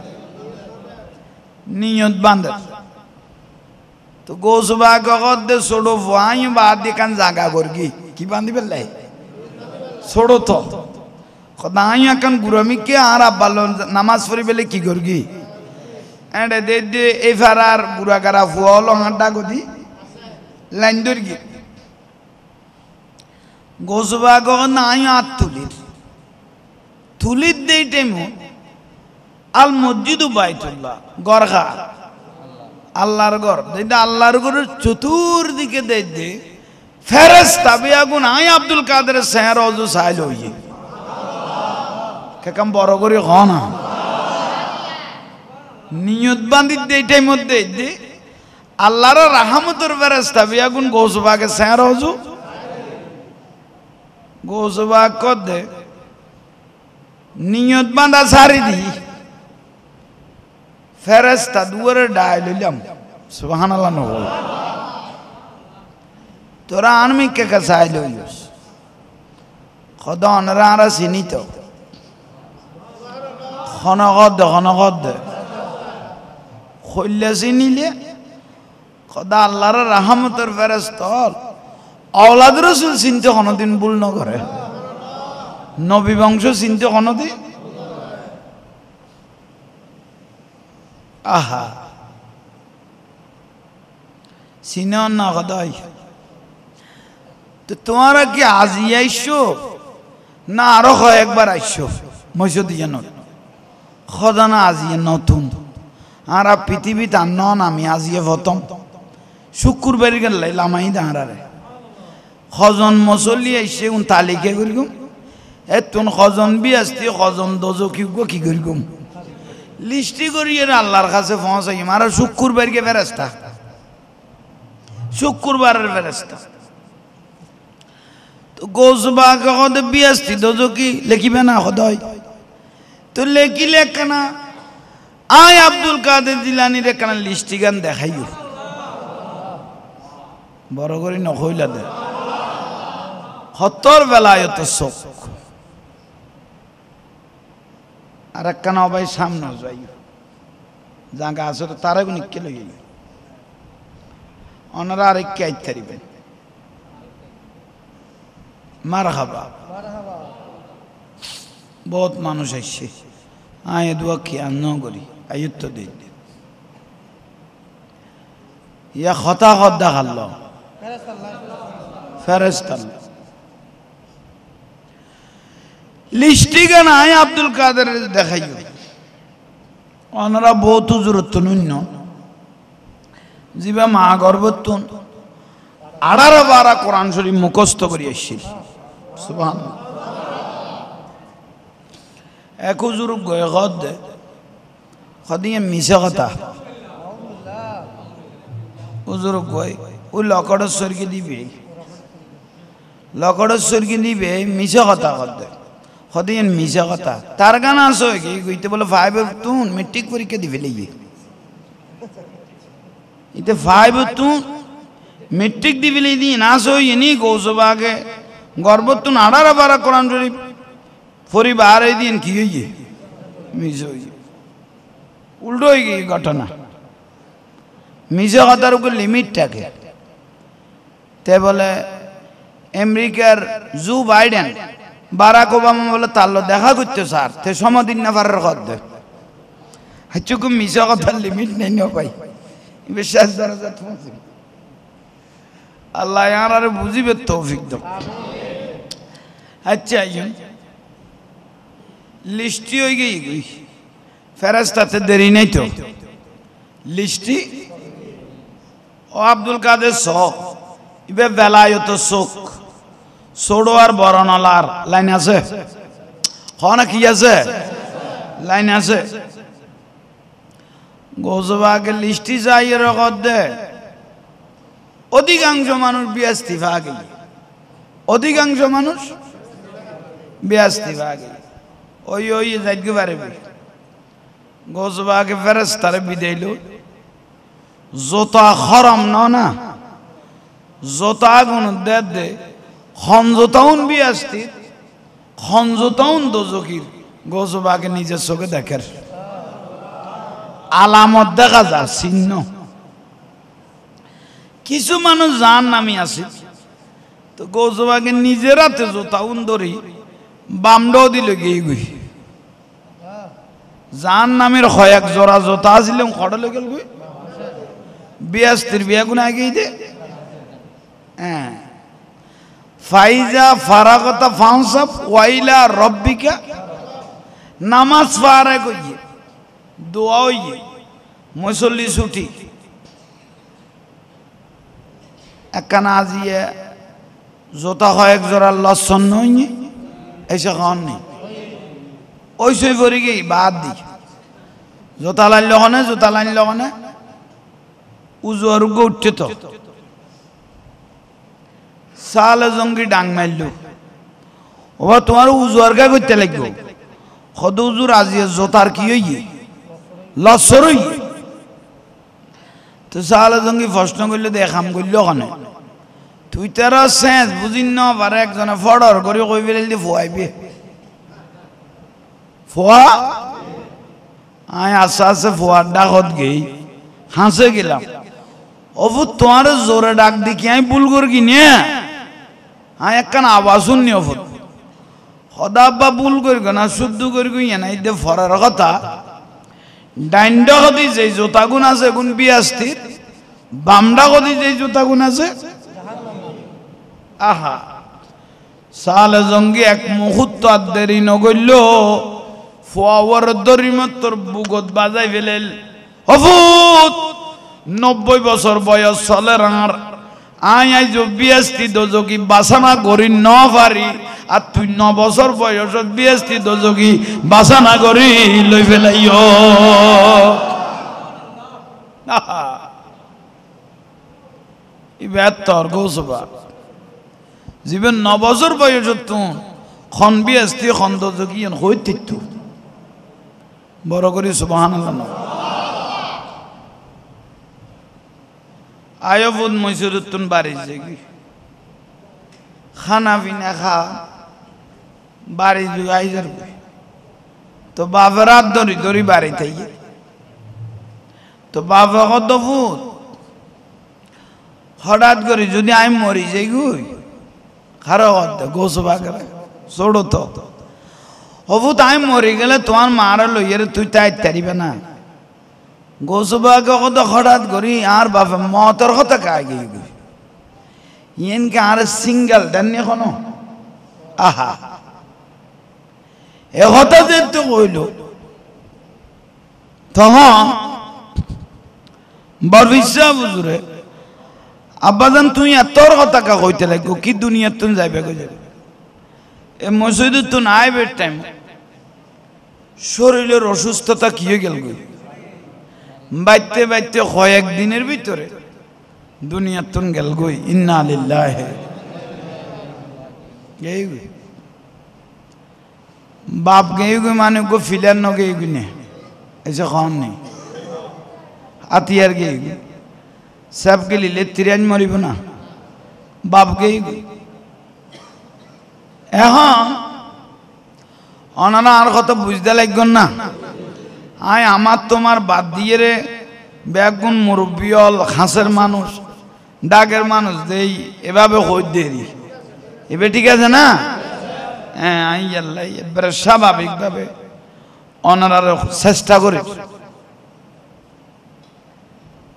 নিয়ত বাঁধে তো গোসবা গগত দে ছোড়ো ফুয়াই বাদ দিয়ে কান জাগা করগি কি বাঁধি বেলে ছোড়ো তো খদাই এখন গুরমি কে আর আব্বালো নামাজ পড়ি বেলে কি করগি এন্ড দে এই ফারার বুড়া কারা ফুয়াল হাঁটা গদি লাইন দর্গি গোসবা গগত নাই আর তুলির দেই টেমু আল মসজিদু বাইতুল্লাহ গরখা আল্লাহর ঘর যেটা আল্লাহর ঘরের চতুর্দিকে দে ফেরেশতা বেগুন আই আব্দুল কাদের সেহর ওযু সাইল হইয়ে কেকাম বড় করে হ না নিয়ত বান্ধি দেইটাই মধ্যে দে আল্লাহর রাহমতের ফেরেশতা বেগুন গোসবাকে সেহর ওযু গোসবা কর দে নিয়ত বাঁধা সারি দি ফেরেশতা দুয়ারে ডাই লইলাম সুবহানাল্লাহ ন বল তোরা আনমি কে কাছাই লইস খোদা অনরা আরা চিনিত খনগদ খইলে চিনিলে খোদা আল্লাহর রাহমতের ফেরেশতা আওলাদ রাসূল চিনতে কোনদিন ভুল ন করে নবী বংশ চিনতে কোনদিন আহা চিনন না খোদাই তো তোমরা কি আজি আইসো না আরো একবার আইসো মসজিদ যেন খোদা না আজিয়ে নতুন আর পৃথিবীতে নন আমি আজিয়ে প্রথম শুক্রবার গেলে লামাই দাঁড়ারে খজন মসলি আইসে উন তালিকা করিগুম এতুন খজন বিয়াস্তি খজন দোজকি কি করিগুম লিস্টি করিয়ে আল্লাহর কাছে পৌঁছাই আর শুক্রবারকে ফেরেস্তা শুক্রবারের ফেরেস্তা তো গোসবাগ হদে বিয়াস্তি দোজকি লেখিবে না হদয় তো লেখিলে কেনা আয় আব্দুল কাদের জিলানির কেনা লিস্টি গান দেখাইও বড় করে নকইলা দে হতর বেলায়ত শোক আর একখানা অবাই সামনে যাই জাগা আসলে তারা নিকে লই ওনারা আরেককে আইতে পারিবেন মারহাবা বহুত মানুষ আইসে আয় দোয়া কি আন্ন করি আয়ুত্ব দিন ইয়া খতা খত দেখাল ফেরেস্তাল লিস্টি গান আয় আব্দুল কাদের দেখাইও ওনারা বহুত জরুরত নুন্য জিবা মা গর্বতুন 18-12 কোরআন শরীফ মুখস্থ করি আসছিল সুবহানাল্লাহ এক হুজুর গয়ে গদ খদিয়ে মিশা কথা হুজুর গয় ও লকড়েশ্বরকে দিবে লকড়েশ্বরকে দিবে মিশা কথা কদ খদিয়ে মিশা কথা তার গান আসো কি কইতে বলে 5 তুন মেট্রিক পরীক্ষা দিবে লইয়ে इते 5 तू मेट्रिक दिविले दी ना सो ये नहीं गोसबागे गौरबत तू 18-12 कुरान शरीफ फोरी बाहर आई दिन की ये मिसो ये उल्टो ही की घटना मिसो कतार को लिमिट टके ते बोले अमेरिकार जो बाइडेन बाराक ओबामा बोले ताल्लो देखा कुछ तो सार ते समझिन ना फर रखा दे हच्चु को मिसो कतार लिमिट नहीं हो पाई বিশ্বাস দরজা পৌঁছে আল্লাহ ইয়ার বুঝিবে তৌফিক দাও আচ্ছা লিস্টি হয়ে গই ফেরেশতাতে দেরি নাই তো লিস্টি ও আব্দুল কাদের শোক ইবে বেলায়ত শোক ছোড়ো আর বরণলার লাইন আছে হনা কি আছে লাইন আছে গোসবাকে লিস্টি যাই রকত দে অধিকাংশ মানুষ বিয়াস্তিফা গেল অধিকাংশ মানুষ বিয়াস্তিফা গেল ওই ওই যাইতে পারবে গোসবাকে ফেরেশতারে বিদাইল জোতা খরম না জোতা গুণ দে দে খঞ্জোতাউন বিয়াস্তি খঞ্জোতাউন দোজকির গোসবাকে নিজের চোখে দেখের আলামত দেখা যায় চিহ্ন কিছু মানুষ জান নামি আছে তো গোসবাকে নিজের হাতে জোতা উন্দরি বামডাও দিল গিয়ে গই জান নামের কয়েক জোড়া জোতা আসলাম খড়লে গেল গই বিয়াস্তির বিয়া গুণ আগে দে হ্যাঁ ফাইজা ফারাগতা ফাউসাব ওয়াইলা রব্বিকা নামাজ পারে কইয়ে দোয়া হইয়ে মুসল্লি ছুটি একখানা আজিয়ে জোতা কয়েক জোড়া লসন নই এসে খান নেই ওই সই পরে গিয়ে বাদ দি জোতা লাইন লগনে উজু আর উঠছে তো সালে জঙ্গি ডাং মারল ও তোমার উজু আর গা করতে লাগবে সদ উজুর আজিয়ে জোতার কি হইয়ে লসর হইয়ে তো সালে জঙ্গি প্রশ্ন করলে দেখাম করল ওখানে তুই তারা সেন্স বুঝিন না পারে একজনে ফডর করে কই ফেলে ফোয়াইবে ফোয়া আয় আস্তে আস্তে ফোয়ার ডাকত গেই হাসে গেলাম অবু তোমার জোরে ডাক দেখি আমি ভুল করি কিনে আয় একখান আওয়াজ শুননি অবু সদাব্বা ভুল করি না শুদ্ধ করি না এই ফরার কথা ডাইন্ডা গদি যে জোতা গুণ আছে গুণ বিয়াস্তির বামডা গদি যে জোতা গুণ আছে আহা সালে জঙ্গি এক মুহূর্ত আর দেরি নগইল ফোয়ার দরিমতর বুগত বাজাই ফেলেল হফুত 90 বছর বয়স চলে রাঙার আই বিএসটি দোজকি বাসানা করি ন পারি আর তুই 9 বছর বয়সত বিএসটি দোজকি বাসানা করি লই ফেলাইও ইবেতর গোসবা জীবন 9 বছর বয়সত তুই খন বিএসটি খন দোজকি হইতিতু বড় করি সুবহানাল্লাহ আয়বুদ মইসুরুতুন বাড়ি যাগি খানা পিনা খা বাড়ি জুগাই যাবে তো বাবা রাত ধরি ধরি বাড়ি থাকি তো বাবা কত ফুট হঠাৎ করে যদি আমি মরি যাই গুই খারাপ হতে গোসবা করে ছোড়ো তো হবুত আমি মরি গেলে তোমার মারা লইয়ারে তুই তাই তারিবে না গোসবাকে কত হঠাৎ করি আর বাপে মতর কথা কায় গিয়ে গই ইনকে আর সিঙ্গেল দেন এখনো আহা এ কথা যে তো কইল তখন বরবিশা বুজুরে আব্বাজান তুই এতর কথা কা কইতে লাগো কি দুনিয়া তুন যাইবে কই যাবে এ মসজিদে তুন আইবে টাইম শরীরের অসুস্থতা কি হয়ে গেল গই বাইতে বাইতে কয়েক দিনের ভিতরে দুনিয়া তুন গেল গই ইন্না লিল্লাহি গই বাপ গই মানে গো ফিলার ন গই গুনে ऐसे खान नहीं আতিয়ার গই सबके लिए तिरंज मरिब ना बाप गई এখন অনারা আর কত বুঝতে লাগবেন না আয় আমার তোমার বাদ দিয়ে রে বেগুন মুরব্বিয়ল খাসের মানুষ ডাকের মানুষ দেই এভাবে হই দেরি এবে ঠিক আছে না হ্যাঁ আই আল্লাহ এবারে স্বাভাবিকভাবে অনারার চেষ্টা করি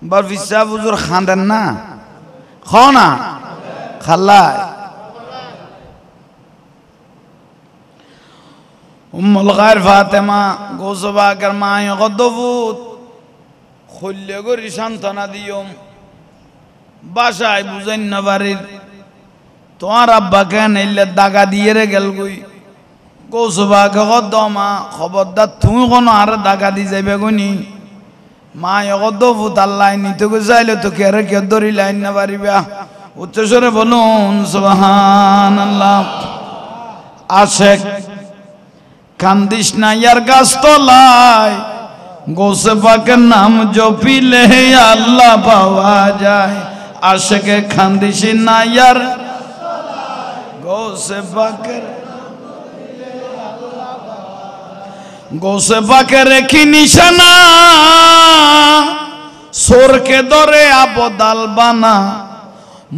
বার বিশা বুজুর খাঁদেন না খাও না খাল্লায় উম্মুল গায়র ফাতেমা গোসবাকের মায় গদবুত খুললে গরি সান্ত্বনা দিয়ম বাসায় বুঝেন না বাড়ির তোমার আব্বাকে নাইলে দাগা দিয়ে রে গেল গই গোসবাকে গদমা খবরদার তুমি কোনো আর দাগা দি যাইবে গনি মায় গদবুত আল্লাহ নিতে গো চাইলে তো কে রে কে ধরি লাইন না পারিবা উচ্চস্বরে বলুন সুবহানাল্লাহ আশেক কান্দিস না ইয়ার গাছ তলায় গোসে পাকের নাম জপিলে আল্লাহ পাওয়া যায় আশেকে কান্দিস না ইয়ার গোসে পাকের রেখি নিশানা সোরকে ধরে আবদাল বানা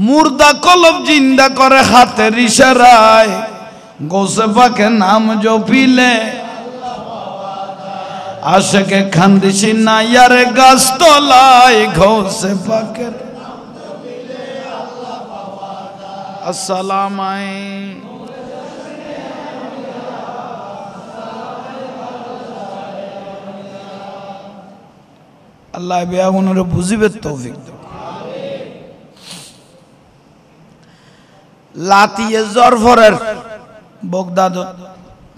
মুর্দা কলব জিন্দা করে হাতের ইশারায় গোসে পাকের নাম জপিলে আশেকে খান্দিসি না ইয়ারে গাছ তলায় গোসে পাকের আসসালাম আল্লাহ বেয়াগুনের বুঝিবে তৌফিক দাও লাতিয়ে জরফরের বগদাদ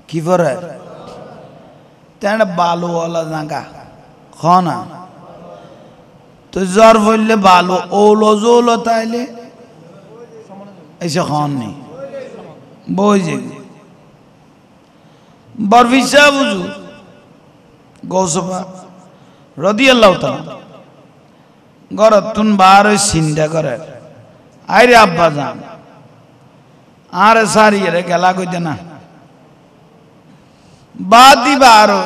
কি ফরে তেন বালুওয়ালা জায়গা খানা তো জ্বর বললে বালু ওলো জোলো তাইলে এসে খান নেই বই যে বরফিসা বুঝু গৌসফা রাদিয়াল্লাহু তাআলা গরত তুন বার চিন্তা করে আইরে আব্বা যান আর সারিয়ে রে গেলা কইতে না বাদি বারো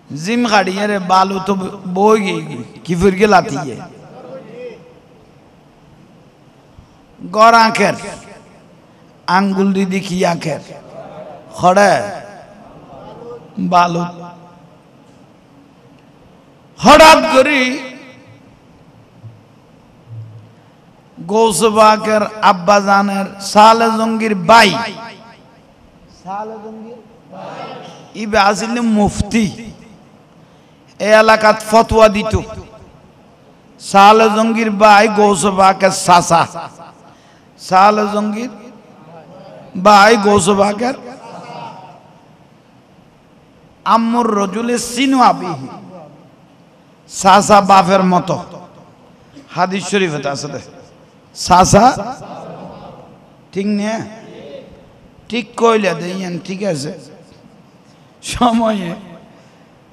জিম খাড়িয়ে রে বালু তো বই গই কি ফির গে লাতিয়ে গর আঁখের আঙ্গুল দিদি কি আঁখের খড়ে বালু হঠাৎ করি গৌসবাকের আব্বা জানের সালে জঙ্গির বাই ইবে আসলে মুফতি এই এলাকাত ফতোয়া দিত সাল জঙ্গির ভাই গৌস পাকের চাচা সাল জঙ্গির ভাই গৌস পাকের আম্মুর রজুলে সিনু আবিহি চাচা বাপের মতো হাদিস শরীফে আছে চাচা ঠিক না ঠিক কইলে দেন ঠিক আছে সময়ে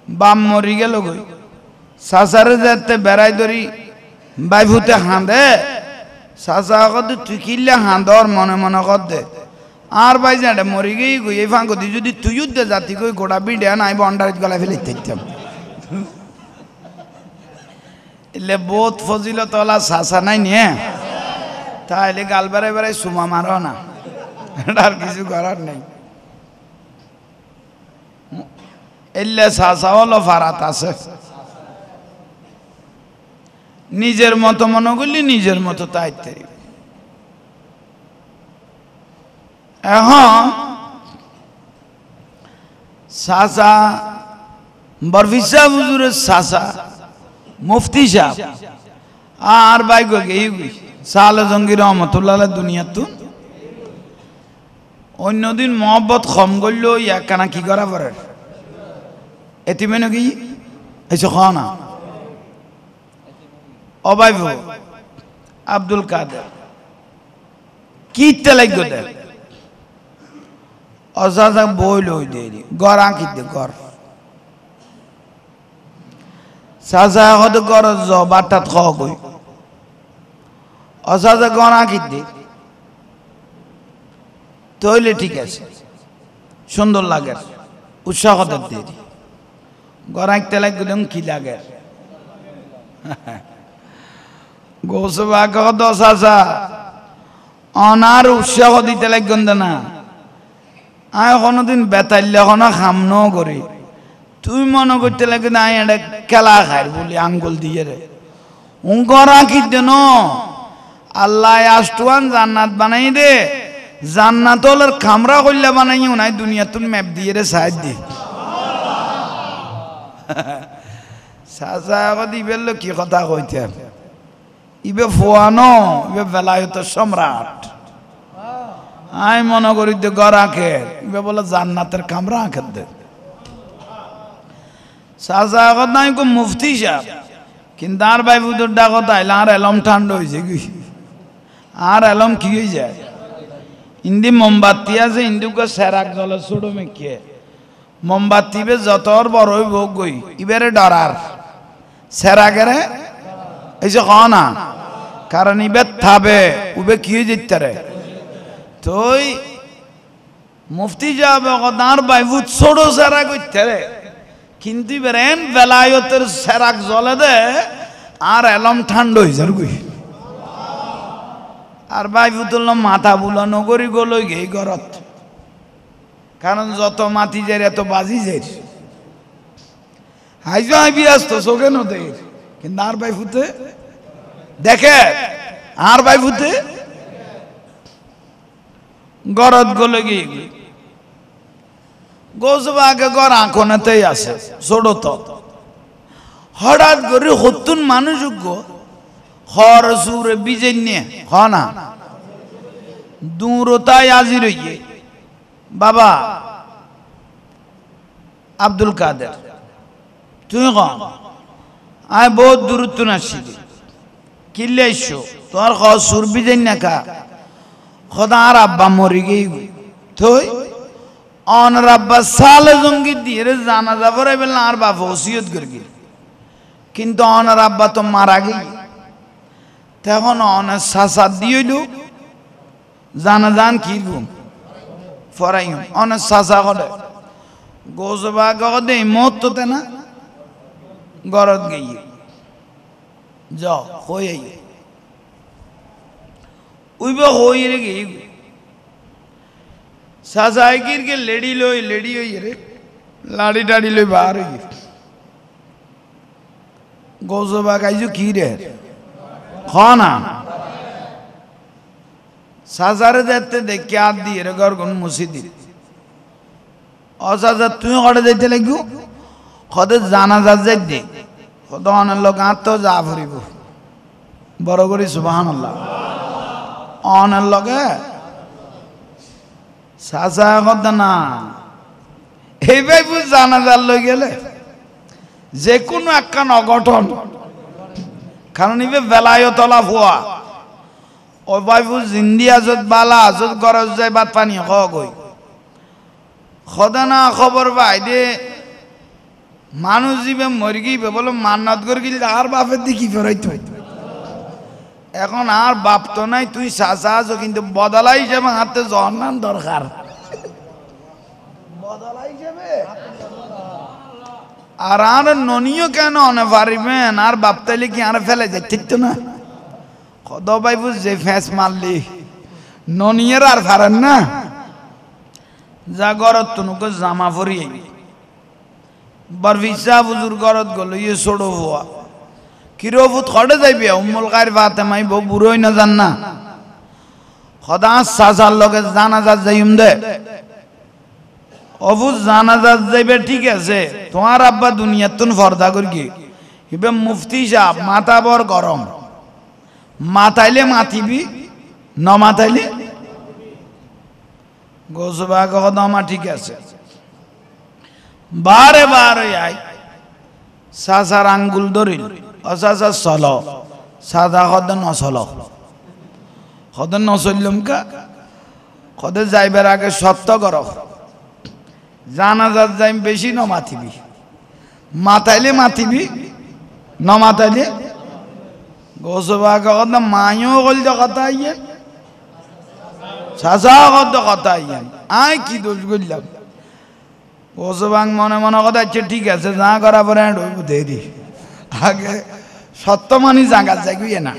বাম মরি গেল গই চাচারে যেতে বেড়াই ধরি বাইভূতে হাঁদে চাচা কদ তুই কিনলে হাঁদর মনে মনে কর দে আর ভাই যাটা মরি গেই গই এই ফাঁক দি যদি তুই দে জাতি কই গোটা বিড়ে নাই বন্ডার গলায় ফেলে দিতাম এলে বহুত ফজিলত ওলা চাচা নাই নিয়ে তাইলে গাল বেড়াই বেড়াই সুমা মারো না আর কিছু করার নেই এলে চাচা হলো ফারাত আছে নিজের মতো মনে করলি নিজের মতো তাইতে এখন চাচা বরফি সাহেব হুজুরের চাচা মুফতি সাহেব আর ভাই গই সাল জঙ্গি রহমতুল্লাহ দুনিয়া তো অন্যদিন মহব্বত কম করলো ইয়াকানা কি করা পড়ে এতিমে নাকি এসে খাওয়া না অবাইব আব্দুল কাদের কি তেলাইগ দে অজাজা বই লই দেরি গড় আঁকি দে গড় সাজা হদ গড় জ বাটাত খাওয়া গই অজাজা গড় আঁকি দে তৈলে ঠিক আছে সুন্দর লাগে উৎসাহ দেরি গড় আঁকতে লাগবে কি লাগে গোসবা দশ আসা অনার উৎসাহ দিতে লাগবেন না আয় কোনোদিন বেতাইলে কোনো খাম করি তুই মনে করতে লাগে না এটা খেলা খাই বলি আঙ্গুল দিয়ে রে উঙ্করা কি দেন আল্লাহ আষ্টুয়ান জান্নাত বানাই দে জান্নাত হলের খামরা করলে বানাই নাই দুনিয়া তুমি ম্যাপ দিয়ে রে সাইড দি সাজা দিবেল কি কথা কইতে ইবে ফোয়ানো ইবে বেলায়তের সম্রাট আই মনে করি যে গড় আঁকে ইবে বলে জান্নাতের কামরা আঁকে দে সাজা আগত নাই কো মুফতি সাহেব কিন্তু আর ভাই বুধুর ডাকত আইলে আর এলম ঠান্ডা হয়েছে কি আর এলম কি হয়ে যায় ইন্দি মোমবাতি আছে ইন্দুকে সেরাক জলে ছোড়ো মেকিয়ে মোমবাতি বে যতর বড় হইব গই ইবেরে ডরার সেরাকেরে এই যে খাও না কারণ ইবে থাবে উবে কি হয়ে যেতে রে তুই মুফতি যাবে আর বাইবুত ছোড়ো সেরা করতে রে কিন্তু বেরেন বেলায়তের সেরাক জলে দে আর এলম ঠান্ডা হয়ে যার গই আর বাইবুতুল্লাহ মাথা বুলানো করি গলই গে গরত কারণ যত মাতি যায় এত বাজি যায় হাইজো হাইবি আসতো চোখে নদে কিন্তু আর ভাই ফুতে দেখে আর ভাই ফুতে গরত গলে গিয়ে গোসবা আগে গড় আঁকনেতেই আছে ছোট তো হঠাৎ করে হতুন মানুষ হর সুরে বিজয় নিয়ে হ না দূরতায় আজি রইয়ে বাবা আব্দুল কাদের তুই কম আয় বহুত দূরত্ব আসছি কিনলে এসো তোমার সুর বিজয় না কা খোদা আর আব্বা মরি গেই তুই অনর আব্বা সালে জঙ্গি দিয়ে জানা যাবো রে বললাম আর বাবা ওসিয়ত করে কিন্তু অনর আব্বা তো মারা গেই তখন অনেক সাসাদ দিয়েল জানা যান কি গুম ফরাই অনেক সাসা করে গোসবা গদে মত না গরত গিয়ে যাও হয়ে উইব হই রে গিয়ে সাসাই কে লেডি হই রে লাড়ি টাড়ি লই বার হই গোসবা গাইজু কি রে খানা সাজারে যেতে দেখে আর দিয়ে রে ঘর কোন মসজিদি অসাজা তুই ঘরে যেতে লাগবো খদে জানা যা যাই দে খদ অনেক লোক আর তো যা ভরিব বড় করে সুবহানাল্লাহ অনের লগে সাজা কথা না এই ভাইবু জানাজার লই গেলে যে কোনো একখান অঘটন কারণ ইবে বেলায়তলা ফুয়া ও ভাইবু জিন্দি আজত বালা আজত গরজ যায় বাত পানি কই খদা না খবর ভাই দে মানুষ জীবে মরি গিয়ে বলো মান্নাত করে গেলে আর বাপের দিকে ফেরাইতো এখন আর বাপ তো নাই তুই চাচা আছো কিন্তু বদলাই যাবে হাতে জন্নান দরকার বদলাই যাবে আর ননিও কেন অনে পারিবেন আর বাপ তাইলে কি আর ফেলে যায় ঠিক তো না কত ভাইবু যে ফ্যাঁস মারলি ননিয়ের আর পারেন না যা গরত তুনুকে জামা পরিয়ে বরফিসা বুজুর গরত গেল ইয়ে ছোড়ো হওয়া কিরোফুত খড়ে যাইবি উম্মুল গায়ের বাতে মাই বউ বুড়োই না জান না খদা সাজার লগে জানাজাত যাইম দে অবুজ জানাজাত যাইবে ঠিক আছে তোমার আব্বা দুনিয়ার তুন ফর্দা করি ইবে মুফতি সাহেব মাথা বর গরম মাথাইলে মাতিবি ন মাথাইলে গোসবা কদমা ঠিক আছে বারে বারে আই সাসার আঙ্গুল ধরিল অসাসা চল সাদা কদ নচল কদ নচললাম কা কদে যাইবার আগে সত্য কর জানাজাত যাইম বেশি ন মাতিবি মাথাইলে মাতিবি ন মাথাইলে গোসবা কদ মায়ও কল কথা ইয়ে সাসা কদ কথা ইয়ে আই কি দোষ করলাম গোসবাং মনে মনে কথা আচ্ছা ঠিক আছে যা করা পরে দেরি আগে সত্য মানি জাগাত যাইয়ে না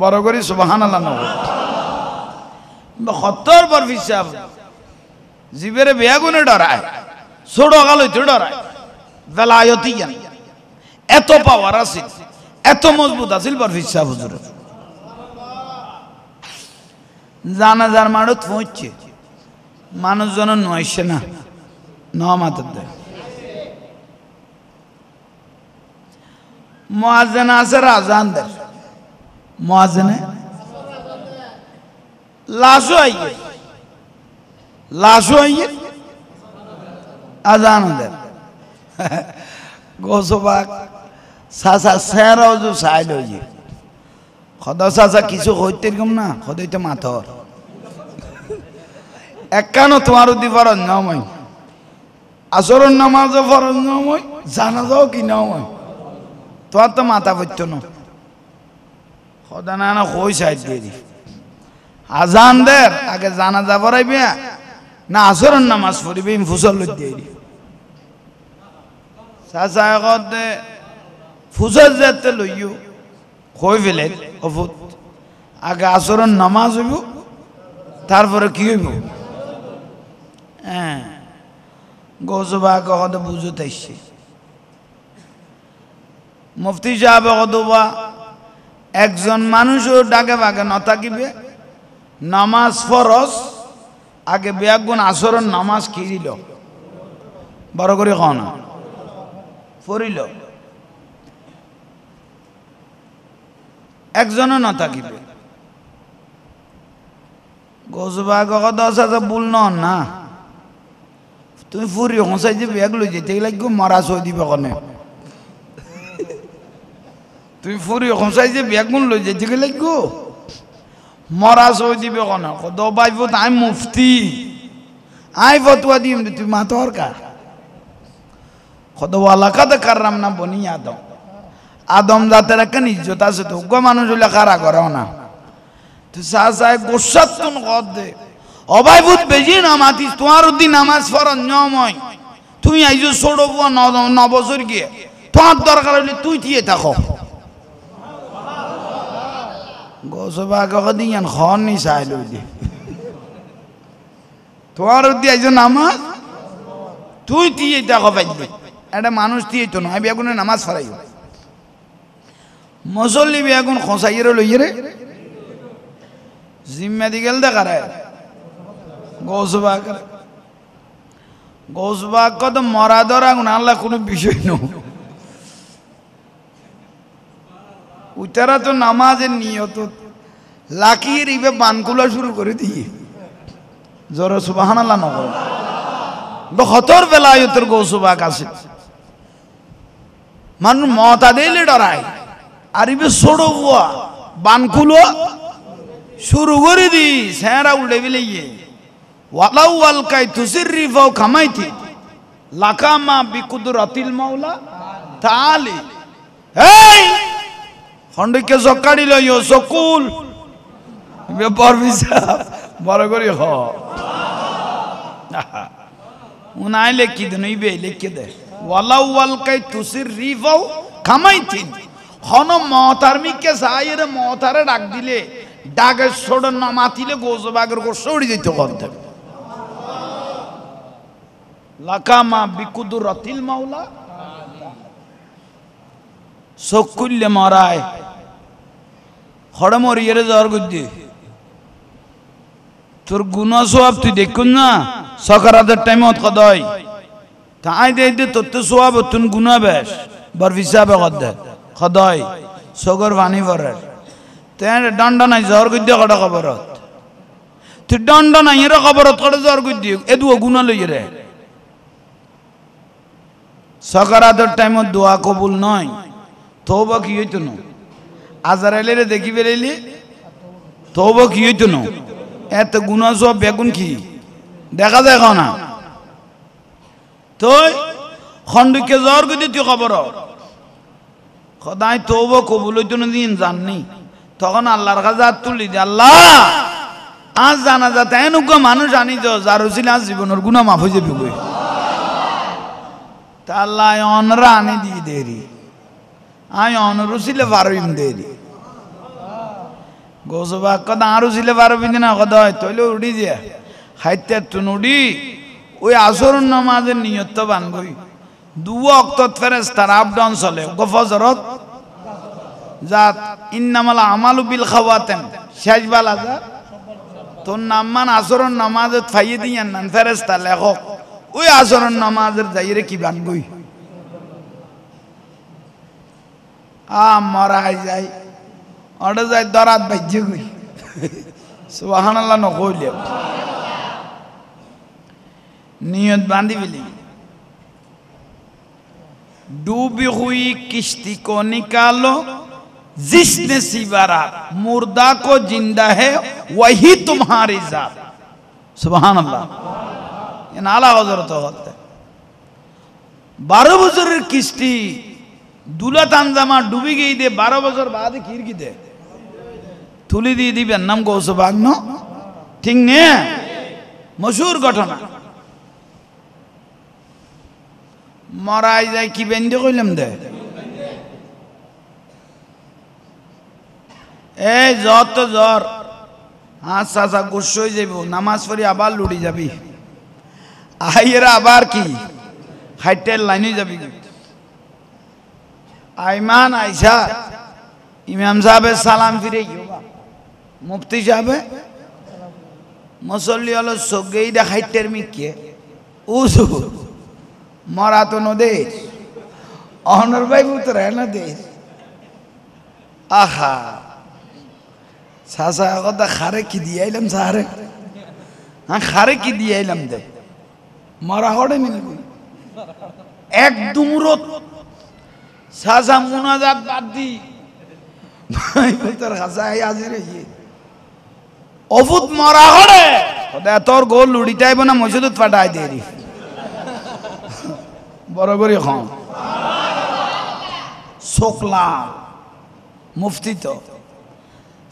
বড় করে সুবহানাল্লাহ নব সত্তর পর হিসাব জীবের বেগুনে ডরায় ছোট গাল হইতে ডরায় বেলায়তি জ্ঞান এত পাওয়ার আছিল এত মজবুত আছিল বর হিসাব হুজুর জানাজার মাড়ত পৌঁছছে মানুষজন নয়সে না নমাতের দেয় মুয়াজ্জিন আছে আজান দেয় মুয়াজ্জিনে লাশও আইয়ে আজান দেয় গোসবাক সাসা সেরাও যে সাইল হইয়ে খদা সাসা কিছু হইতে এরকম না খদাইতে মাথর একখানো তোমার উদ্দি ফরজ নয় আসরের নামাজও ফরজ নয় জানাজাও কি নয় তোমার তো মাথা পড়তো না খদা না না কই সাইড দিয়ে আজান দের আগে জানাজা পড়াইবে না আসরের নামাজ পড়িবে ফুসল দিয়ে দি চাচা কদে ফুসল যেতে লইও কই ফেলে অফুত আগে আসরের নামাজ হইব তারপরে কি হইব হ্যাঁ গোসবা কদে বুঝতে আসছে মুফতি সাহেব কদবা একজন মানুষও ডাকে বাগে ন থাকিবে নামাজ ফরজ আগে বেয়াগুন আসরের নামাজ কিরিল বড় করে খাও না পড়িল একজনও ন থাকিবে গোসবা কদা আছে ভুল না তুমি ফুরি হসাই যে ব্যাগ লই যেতে লাগবে মরা সই দিবে কনে তুমি ফুরি হসাই যে ব্যাগুন লই যেতে লাগবে মরা সই দিবে কনে কদ বাইব তাই মুফতি আই ফতোয়া দিম তুই মাতর কা কদ ওয়ালাকাদ কাররামনা বনি আদম আদম জাতের একটা ইজ্জত আছে তো গো মানুষ হইলে খারা করো না তো সাসায় গোসাতুন কদ দে অবাইবুত বেজি নামাতিস তোমার উদ্দিন নামাজ ফরজ নয় তুমি আইজো ছোড়ো বুয়া 9 বছর গিয়ে তোমার দরকার হলে তুই দিয়ে থাকো গোসবা কদিন খন নি চাইল তোমার উদ্দি আইজো নামাজ তুই দিয়ে থাকো পাইলি একটা মানুষ দিয়ে তো নয় বেগুনে নামাজ ফরাই মুসল্লি বেগুন খসাইয়ের লইয়ে রে জিম্মেদি গেল দেখা রে গোসবা কত মরা ধরা আল্লাহ কোনো বিষয় নয় উতারা তো নামাজের নিয়ত লাকিয়ে রিবে বানকুলা শুরু করে দিয়ে জোরে সুবহানাল্লাহ নগর হতর বেলায়তের গৌসবাক আছে মানুষ মতা দিলে ডরায় আর ইবে ছোড়ো বুয়া বানকুলো শুরু করে দি সেরা উল্টে বিলিয়ে ওয়ালাউ ওয়ালকাই তুসিরিফাও খামাইতি লাকামা বিকুদরাতিল মাওলা তাআলি এই খন্ডকে জকাড়ি লইও সকুল ব্যাপার বিচার বড় করে হ উনাই লেখি দেন ইবে লিখে দে ওয়ালাউ ওয়ালকাই তুসিরিফাও খামাইতি হন মতারমিকে সাইরে মতারে ডাক দিলে ডাকে ছোড় না মাতিলে গোজবাগের গো সরি দিতে করতে লাকামা বিকুদরাতিল মাওলা সকুল্লে মরায় হড় মরিয়ে জ্বর গুদ্দি তোর গুণা সোয়াব তুই দেখুন না সকারাতের টাইমে কদয় তাই দে তোর তো সোয়াব তুন গুণা বেশ বর হিসাবে কদয় সগর পানি ভরের তেন দণ্ড নাই জ্বর গুদ্দি কটা খবরত তুই দণ্ড নাই এর খবরত কটা জ্বর গুদ্দি এদু গুণা লইয়ে রে সকারাতের টাইমত দোয়া কবুল নয় তওবা কি হইতো না আজরাইলের দেখি বেরাইলি তওবা কি হইতো না এত গুনাহ সব বেগুন কি দেখা যায় না তুই খন্ডকে জ্বর গুদি তুই খবর খোদাই তওবা কবুল হইতো না দিন জাননি তখন আল্লাহর কাছে হাত তুলি দে আল্লাহ আজ জানা যাতে এনুকা মানুষ আনি তো যার ছিল আজ জীবনের গুনাহ মাফ হয়ে যাবে কই তা আল্লাহ অনরা আনি দিয়ে দেরি আয় অনরুছিলে পারবিম দেরি গোসবা কদা আরুছিলে পারবি না কদা তইলে উড়ি দিয়া হাইতে তুন উড়ি ওই আসরুন নামাজের নিয়ত বানগই দু ওয়াক্ত ফেরেশতার আপ ডাউন চলে গফজরত জাত ইন্নামাল আমালু বিল খাওয়াতেন শেষ বালা যা তোর নামমান আসরুন নামাজত ফাইয়ে দিয়ান না ফেরেশতা লেখক ওই আসরুন নামাজের যাইরে কি বানগই মরাই যাই অর্ডার যাই দরাত বাজ্যে গই সুবহানাল্লাহ নকইলে নিয়ত বাঁধি বিলি डूबी हुई किश्ती को निकालो जिसने सिवारा मुर्दा को जिंदा है वही तुम्हारी जात सुबहानअल्लाह ये नाला हजरत होता है 12 বছরের কিস্তি দুলা তানজামা ডুবি গই দে 12 বছর বাদে কিরকি দে তুলি দিয়ে দিবেন নাম গৌসবাগ ন ঠিক নে মশহুর ঘটনা মরাই যায় কি বেন্দে কইলাম দে এই যত জ্বর আচ্ছা আচ্ছা গুস্স হয়ে যাইব নামাজ পড়ি আবার লুড়ি যাবি আইয়েরা আবার কি হাইটের লাইনে যাবি আইমান আইসা ইমাম সাহেবের সালাম ফিরে গিয়ে মুফতি সাহেবে মুসল্লি হলো সগেই দা হাইটের মিকে উসু মরা তো নদেশ অহনর ভাই পুত্র না দেশ আহা সাসা কথা খারে কি দিয়ে আইলাম সারে হ্যাঁ খারে কি দিয়ে আইলাম দে মরা হড়ে নি এক দুমরত সাসা মুনাজাত বাদ দি ভাই পুত্র হাসাই আজিরে অফুত মরা হড়ে খোদা তোর গোল লুড়িটাইব না মসজিদত ফাটাই দেরি বড় করে খান শোকলা মুফতি তো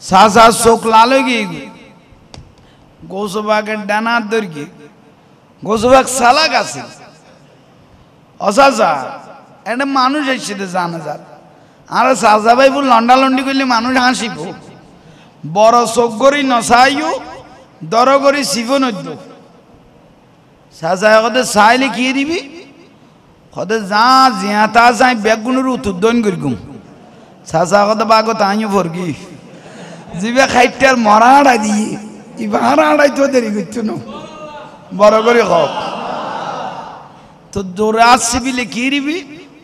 সাসা শোকলা লগে গোসবাগের ডানার দরকি গোসবাগ সালাক আছে অসাসা এটা মানুষ এসে জানা যাক আর সাজা ভাই বল লন্ডা লন্ডি করলে মানুষ হাসিব বড় চোখ গড়ি নসাইও দর গড়ি শিব নদ্য সাজা কথা চাইলে কি দিবি কত যা জিয়াতা যাই বেগুনের উত্তোলন করিগুম সাসা কত বাগত আইও ফরগি জিবে খাইটার মরা আড়াই দিয়ে ইবার আড়াই তো দেরি করছো না বড় করে খাও তো জোরে আসবি কি দিবি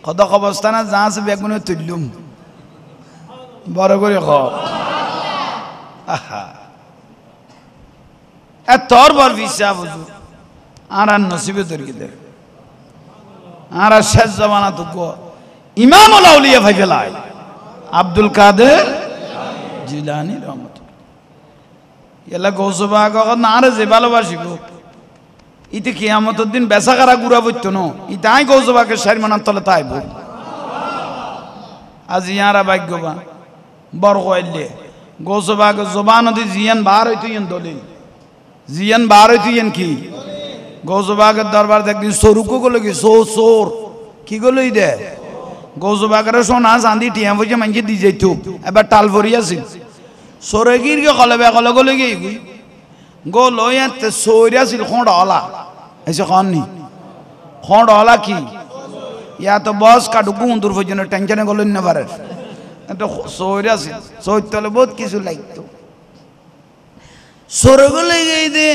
কত অবস্থানে যা আছে বেগুনে তুললুম বড় করে খ আহা তোর বর বিশ্বাস বুঝু আর নসিবে তৈরি দে আর শেষ জমানা তো ইমামুল আউলিয়া ভাইবেলায় আব্দুল কাদের জিলানী রহমতুল্লাহ এলা গৌসবা না রে যে ভালোবাসিব ইতে কিয়ামতের দিন বেচাকারা গুড়া বইত ন ইতাই গৌসবাকে শারমানার তলে তাইব আজ ইয়ারা ভাগ্যবান বড় কইলে গৌসবাকে জবান দি জিয়ান বার হইতো ইন দলিল জিয়ান বার হইতো ইন কি গৌসবাগের দরবার একদিন সরুকো গলো কি সোর কি গলো দে গৌসবাগের সোনা চাঁদি টিয়া বসে মানুষ দি যাইত এবার টাল ভরি আছিল সরে গির গে কলে বে কলে গলে গিয়ে গো লইতে সৌরি আছিল খোঁড় হলা এসে খননি খোঁড় হলা কি ইয়া তো বস কাটু গুন্দুর পর্যন্ত টেনশনে গলো না পারে তো সৌরি আছিল সৈতলে বহুত কিছু লাগতো সরে গলে গিয়ে দে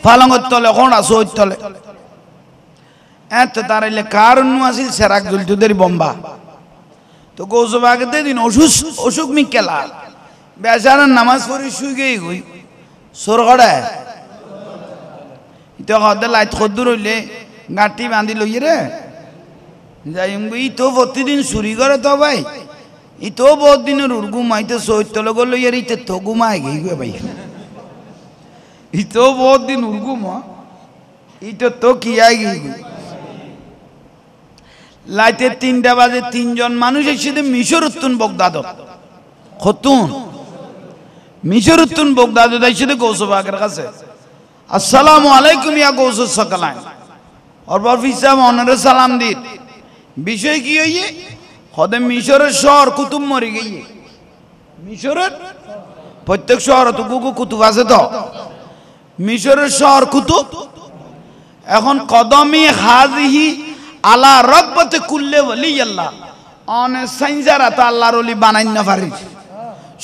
ফালঙ্গর তলে খোঁড়া সৈর তলে এত তারাইলে কারণ আছিল সেরাক জুলতুদের বম্বা তো গৌসবাগের দিন অসুখ মিকেলা বেচারার নামাজ পড়ি শুই গেই গই সোর গড়ায় ইতো হদে লাইট খদ্দুর হইলে গাঁটি বাঁধি লইয়ে রে যাই ই তো প্রতিদিন চুরি করে তো ভাই ই তো বহুত দিনের ঘুমাই তো চৈত্য লোক লইয়ে ইতে তো ঘুমাই গই গে ভাই ই তো বহুত দিন ঘুম ইতো তো কি আই গই লাইতে 3টা বাজে 3জন মানুষ এসে মিশর উত্তুন বগদাদ খতুন মিশর উত্তুন বগদাদ এসে গৌসবাগের কাছে আসসালামু আলাইকুম ইয়া গৌসুস সকলাইন और फिसा ओनरे सलाम दी विषय की है ये खुद मिशर शहर कुतुब मरी गई है मिशर प्रत्येक शहर तो गुगु कुतुब আছে তো মিশরের শহর কুতুব এখন কদমি হাজিহি আলা রগবতে কুল্লে ওলি আল্লাহ অনে সাইনজারা তো আল্লাহর ওলি বানাই না পারি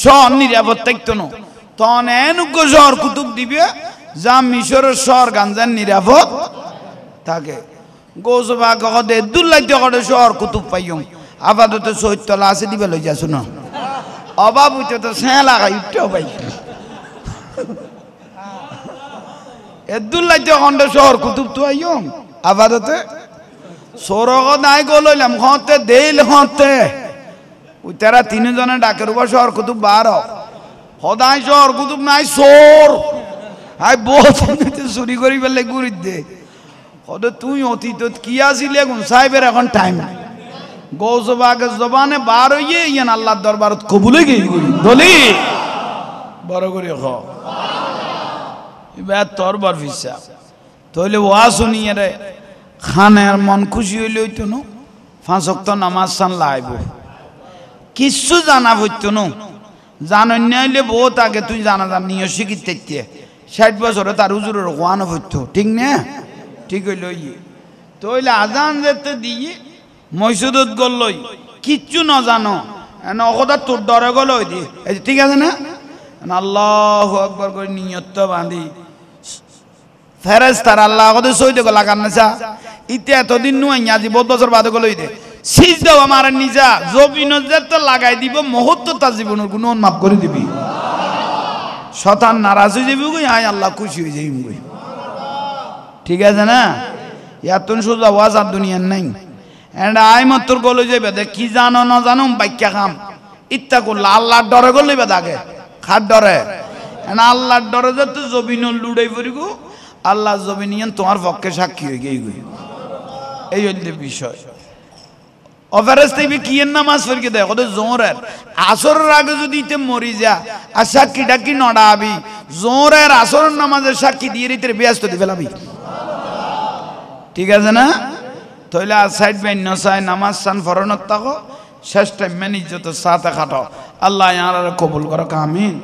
শহর নিরাপদ থাকতো না তখন এনুগ্য শহর কুতুব দিবে যা মিশরের শহর গাঞ্জান নিরাপদ থাকে গৌসবা কদে দুল্লাইতে কদে শহর কুতুব পাইম আপাতত সৈতলা আছে দিবে লই যা শুনো অভাব হইতে তো সেঁ লাগাই উঠতেও পাই এদুল্লাইতে কন্ডে শহর কুতুব তো আইম আপাততে সৌরগ নাই গো লইলাম হতে দেইল হতে ওই তারা 3 জনে ডাকের উপর শহর কুতুব বার সদাই শহর কুতুব নাই সোর আই বহুত চুরি করি পেলে গুড়ি দে কত তুই অতীত কি আসিলি এখন সাহেবের এখন টাইম নাই গৌসবাগের জবানে বার হইয়ে ইয়ান আল্লাহর দরবারত কবুল হয়ে গেই বলি বড় করে খ এবার তোর বার ফিসা তাহলে ওয়া শুনিয়ে রে খানের মন খুশি হইলে হইতো না 5 ওয়াক্ত নামাজ সান লাইব কিছু জানা হইতো না জানন নাইলে বহুত আগে তুই জানা জান নিয়ে শিখিতে 60 বছরে তার হুজুরের ওয়ানো হইতো ঠিক না ঠিক হইল তইলে আজান যেতে দিয়ে মসজিদত গল লই কিচ্ছু না জানো এনে অকদা তোর ডরে গল ওই দিয়ে ঠিক আছে না আল্লাহু আকবার করে নিয়ত বাঁধি ফেরেশতার আল্লাহ কত সই দেখো লাগান না চা ইতে এতদিন নুই আজি বহুত বছর বাদে গল ওই দে সিজ দাও আমার নিজা জবিনত যেতে লাগাই দিব মুহূর্ত তার জীবনের গুণ মাফ করে দিবি শতান নারাজ হয়ে যাবি কই আয় আল্লাহ খুশি হয়ে যাইম কই ঠিক আছে না ইয়াতুন সোজা ওয়াজ আর দুনিয়ার নাই এন্ড আই মতর গলে যাবে দে কি জানো না জানো বাইক্যা কাম ইত্তা করলে আল্লাহর ডরে গলে বেদাগে খাট ডরে এন্ড আল্লাহর ডরে যত জবিন লুড়াই পড়িগো আল্লাহ জবিনিয়ান তোমার পক্ষে সাক্ষী হয়ে গই গই এই হইল বিষয় অফারেস্তে কি নামাজ পড়কে দেয় কত জোরের আসরের আগে যদি ইতে মরি যা আর সাক্ষী ডাকি নড়াবি জোরের আসরের নামাজের সাক্ষী দিয়ে রিতে ব্যস্ত দিবে লাবি ঠিক আছে না তাহলে আর সাইড বাই নসাই নামাজ সান ফরনত থাকো শেষ টাইম ম্যানেজ যত সাথে খাটো আল্লাহ ইয়ার কবুল করো আমিন।